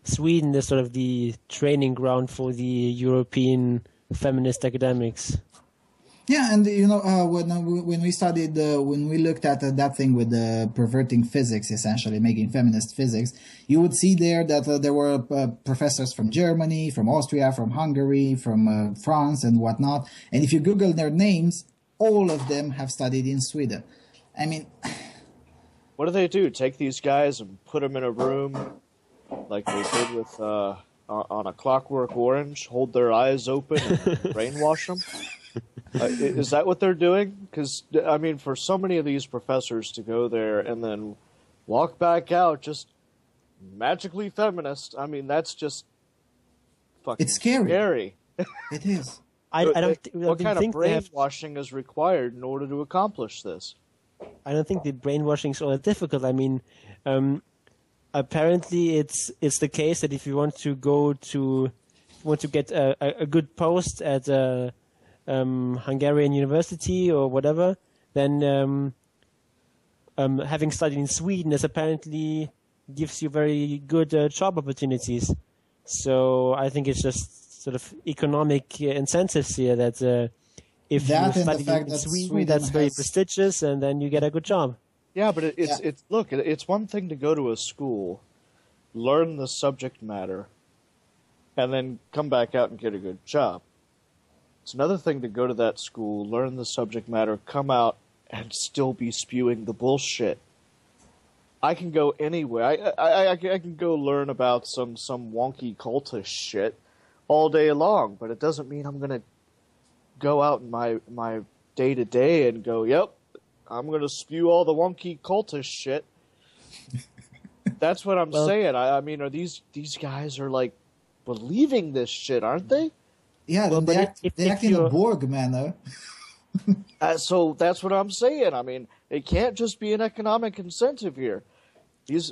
Sweden is sort of the training ground for the European feminist academics. Yeah, and when we studied, when we looked at that thing with perverting physics, essentially making feminist physics, you would see there that there were professors from Germany, from Austria, from Hungary, from France, and whatnot. And if you Google their names, all of them have studied in Sweden. I mean, what do? Take these guys and put them in a room like they did with on A Clockwork Orange, hold their eyes open and brainwash them? Is that what they're doing? Because, I mean, for so many of these professors to go there and then walk back out just magically feminist, I mean, that's just fucking it's scary. It is. What kind of brainwashing is required in order to accomplish this? I don't think the brainwashing is all that difficult. I mean, apparently it's the case that if you want to get a good post at a Hungarian university or whatever, then having studied in Sweden apparently gives you very good job opportunities. So I think it's just sort of economic incentives here that if you study in Sweden, that's very prestigious, and then you get a good job. Yeah, but it's one thing to go to a school, learn the subject matter, and then come back out and get a good job. It's another thing to go to that school, learn the subject matter, come out, and still be spewing the bullshit. I can go anywhere. I can go learn about some wonky cultist shit all day long, but it doesn't mean I'm going to go out in my day-to-day and go, yep, I'm going to spew all the wonky cultist shit. That's what I'm saying. I mean, are these guys are like believing this shit, aren't they? Yeah, they act in a Borg manner. So that's what I'm saying. I mean, it can't just be an economic incentive here.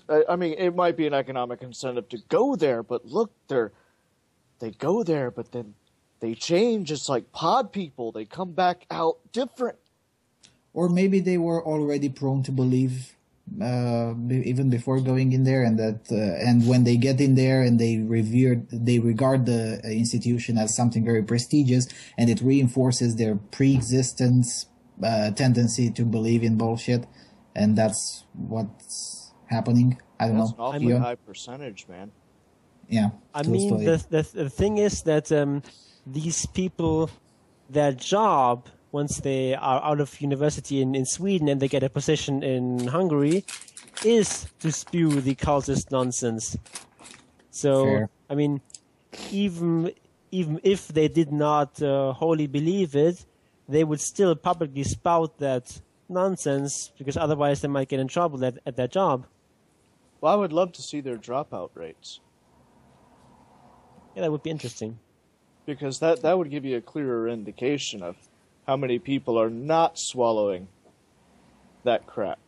I mean, it might be an economic incentive to go there, but look, they go there, but then they change. It's like pod people. They come back out different. Or maybe they were already prone to believe even before going in there, and that and when they get in there and they regard the institution as something very prestigious, and it reinforces their pre-existence tendency to believe in bullshit, and that's what's happening. I don't know. That's an awfully high percentage, man. Yeah. I mean, the thing is that these people their job, once they are out of university in Sweden and they get a position in Hungary, is to spew the cultist nonsense. So, Fair. I mean, even if they did not wholly believe it, they would still publicly spout that nonsense, because otherwise they might get in trouble at their job. Well, I would love to see their dropout rates. Yeah, that would be interesting. Because that would give you a clearer indication of how many people are not swallowing that crap.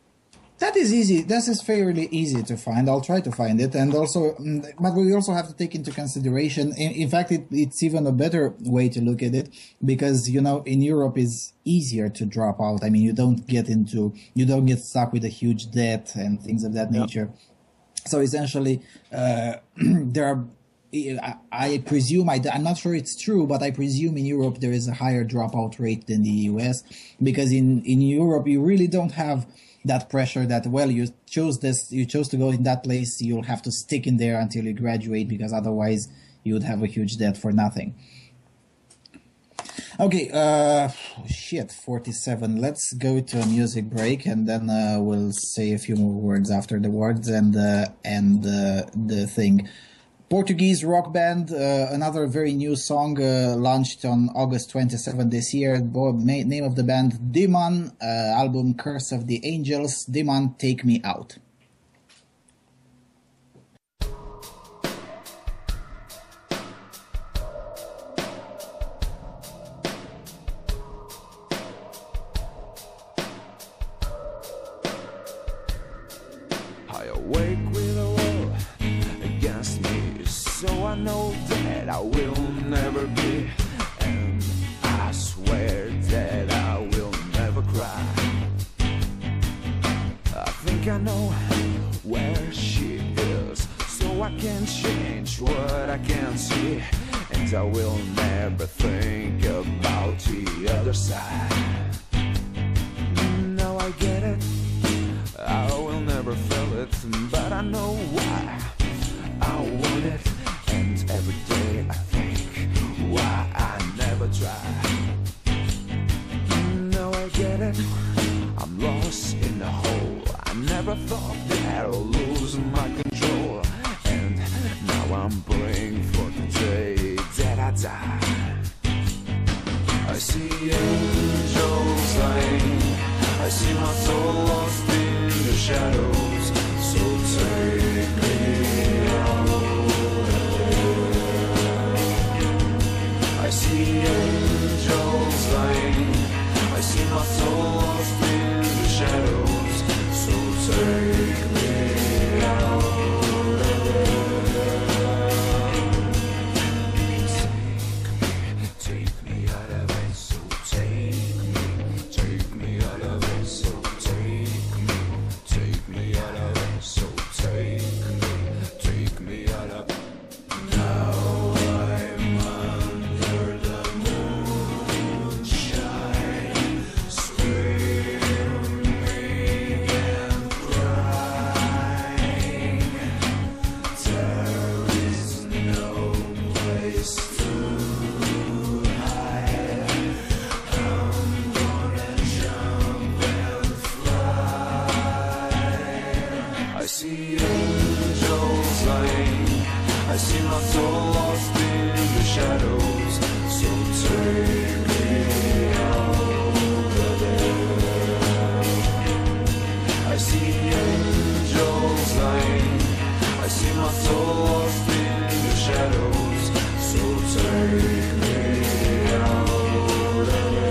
That is easy. That is fairly easy to find. I'll try to find it. And also, but we also have to take into consideration, in fact, it's even a better way to look at it, because, you know, in Europe it's easier to drop out. I mean, you don't get stuck with a huge debt and things of that nature. So essentially, there are, I presume, I'm not sure it's true, but I presume in Europe there is a higher dropout rate than the US, because in Europe you really don't have that pressure that, well, you chose to go in that place, you'll have to stick in there until you graduate, because otherwise you would have a huge debt for nothing. Okay, 47. Let's go to a music break, and then we'll say a few more words after the words and the thing. Portuguese rock band, another very new song, launched on August 27 this year. Name of the band, Demon, album Curse of the Angels. Demon, Take Me Out. I awake with a wall against me, so I know that I will never be, and I swear that I will never cry. I think I know where she is, so I can change what I can see, and I will never think about the other side. Now I get it, I will never feel it, but I know why I want it, and every day I think why I never try. Now I get it, I'm lost in the hole. I never thought that I'd lose my control, and now I'm praying for the day that I die. I see angels flying, I see my soul lost in the shadows, so take me out of here. I see angels flying, I see my soul lost in the shadows, so take me out of here. Take me out of it, so take me out of it, so take me out of it, so take me out of it. Now I'm under the moonshine, screaming and crying. There is no place to hide. I'm gonna jump and fly. I see angels flying, I see my soul lost in the shadows, so take me out of there. I see angels flying, I see my soul lost in the shadows, so take me out of there.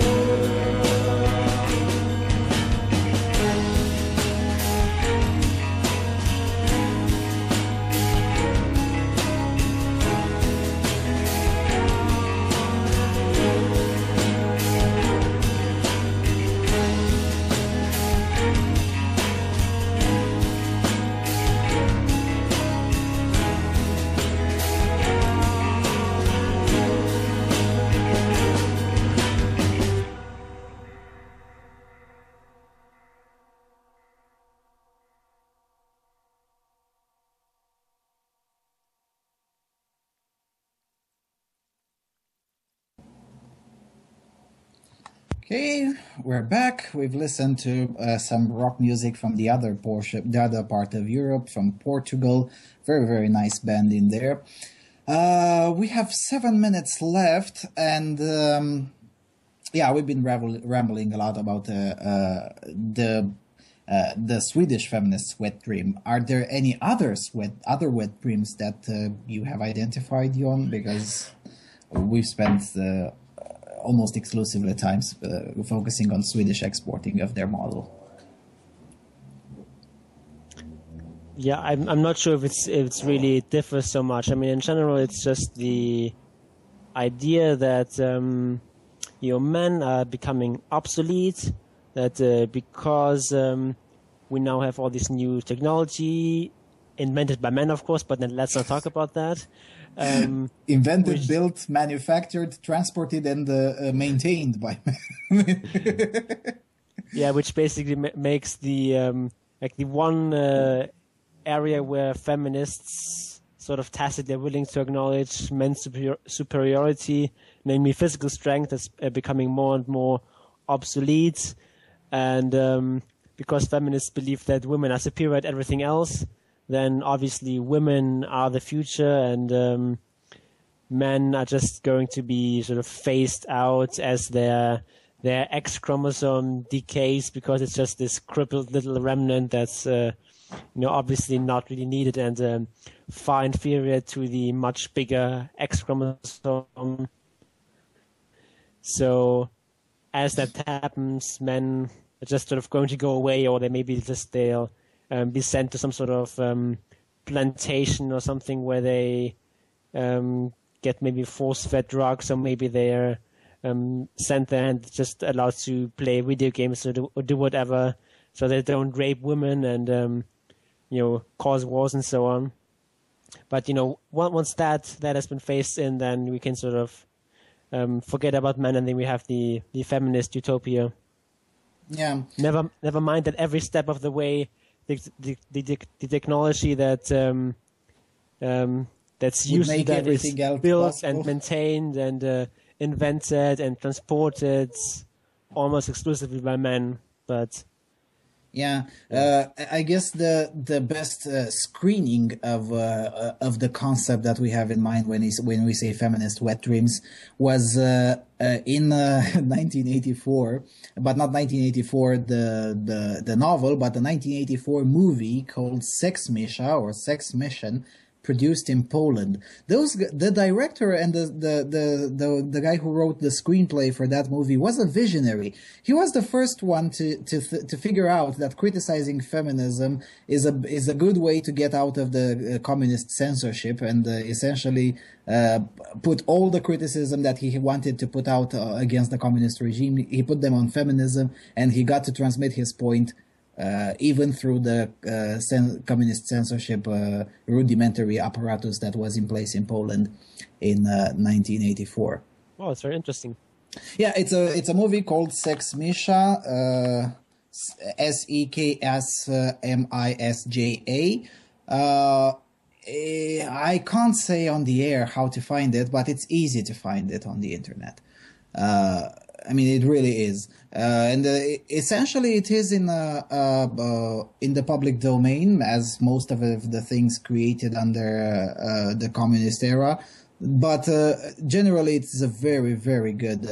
Okay, we're back. We've listened to some rock music from the other part of Europe, from Portugal. Very, very nice band in there. We have 7 minutes left, and we've been rambling a lot about the Swedish feminist wet dream. Are there any other wet dreams that you have identified, Jon? Because we've spent almost exclusively times focusing on Swedish exporting of their model. Yeah, I'm not sure if it's really differs so much. I mean, in general, it's just the idea that men are becoming obsolete. That because we now have all this new technology invented by men, of course, but then let's not talk about that. Invented, built, manufactured, transported, and maintained by men. Yeah, which basically makes the the one area where feminists sort of tacitly are willing to acknowledge men's superiority, namely physical strength, is becoming more and more obsolete. And because feminists believe that women are superior at everything else, then obviously women are the future, and men are just going to be sort of phased out as their X chromosome decays, because it's just this crippled little remnant that's obviously not really needed and far inferior to the much bigger X chromosome. So as that happens, men are just sort of going to go away, or they'll be sent to some sort of plantation or something where they get maybe force-fed drugs, or maybe they're sent there and just allowed to play video games or do whatever, so they don't rape women and cause wars and so on. But once that has been phased in, then we can sort of forget about men, and then we have the feminist utopia. Yeah. Never mind that every step of the way, the technology that's used, that is built possible and maintained and invented and transported almost exclusively by men. But yeah, I guess the best screening of the concept that we have in mind when we say feminist wet dreams was in 1984, but not 1984 the novel, but the 1984 movie called Sex Misha or Sex Mission, produced in Poland. The director and the guy who wrote the screenplay for that movie was a visionary. He was the first one to figure out that criticizing feminism is a good way to get out of the communist censorship, and essentially put all the criticism that he wanted to put out against the communist regime. He put them on feminism, and he got to transmit his point even through the communist censorship rudimentary apparatus that was in place in Poland in 1984. Oh, it's very interesting. Yeah, it's a movie called Sex Misha, SEKSMISJA. I can't say on the air how to find it, but it's easy to find it on the internet. I mean, it really is, and essentially it is in the public domain, as most of the things created under the communist era. But generally, it's a very, very good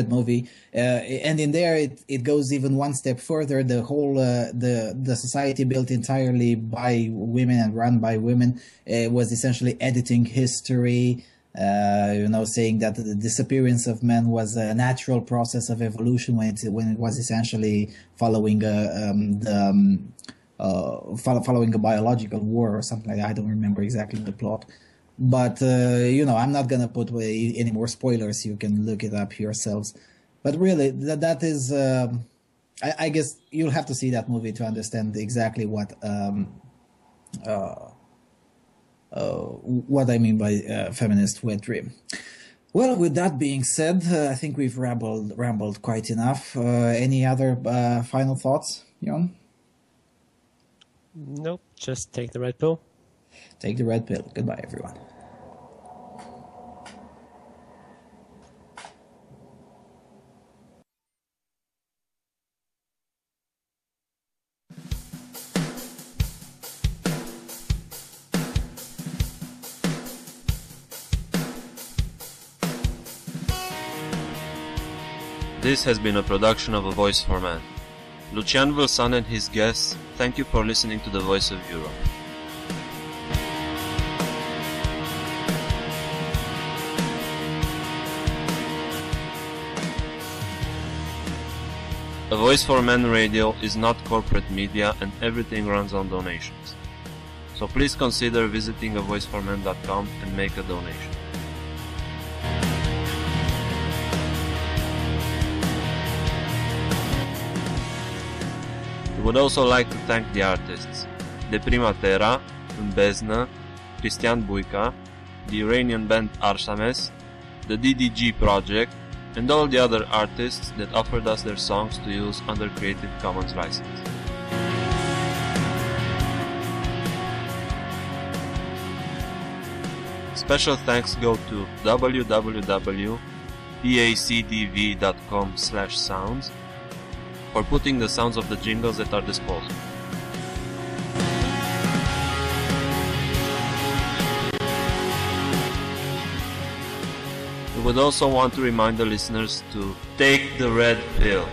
movie, and in there it goes even one step further. The whole the society built entirely by women and run by women was essentially editing history. Saying that the disappearance of men was a natural process of evolution when it was essentially following following a biological war or something like that. I don't remember exactly the plot, but I'm not gonna put any more spoilers. You can look it up yourselves. But really, that is, I guess you'll have to see that movie to understand exactly what I mean by feminist wet dream. Well, with that being said, I think we've rambled quite enough. Any other final thoughts, Jon? Nope, just take the red pill. Take the red pill. Goodbye, everyone. This has been a production of A Voice for Man. Lucian Vâlsan and his guests, thank you for listening to The Voice of Europe. A Voice for Man radio is not corporate media and everything runs on donations. So please consider visiting avoiceforman.com and make a donation. We would also like to thank the artists De Prima Terra, Îmbeznă, Cristian Buica, the Iranian band Arsames, the DDG Project, and all the other artists that offered us their songs to use under Creative Commons license. Special thanks go to www.pacdv.com/sounds for putting the sounds of the jingles at our disposal. We would also want to remind the listeners to take the red pill.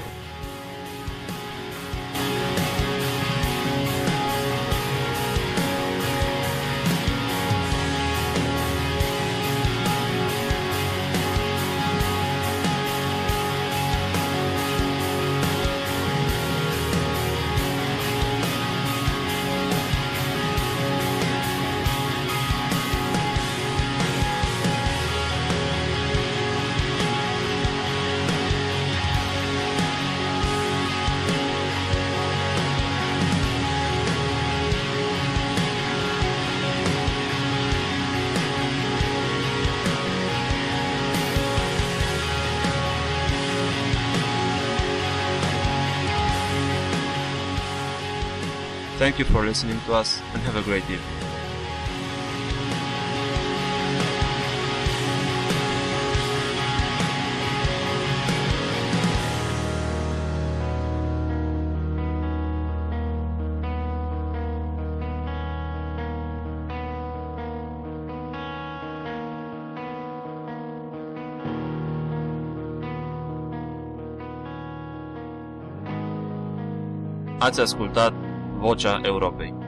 Thank you for listening to us and have a great evening. Ați ascultat Vocea Europei.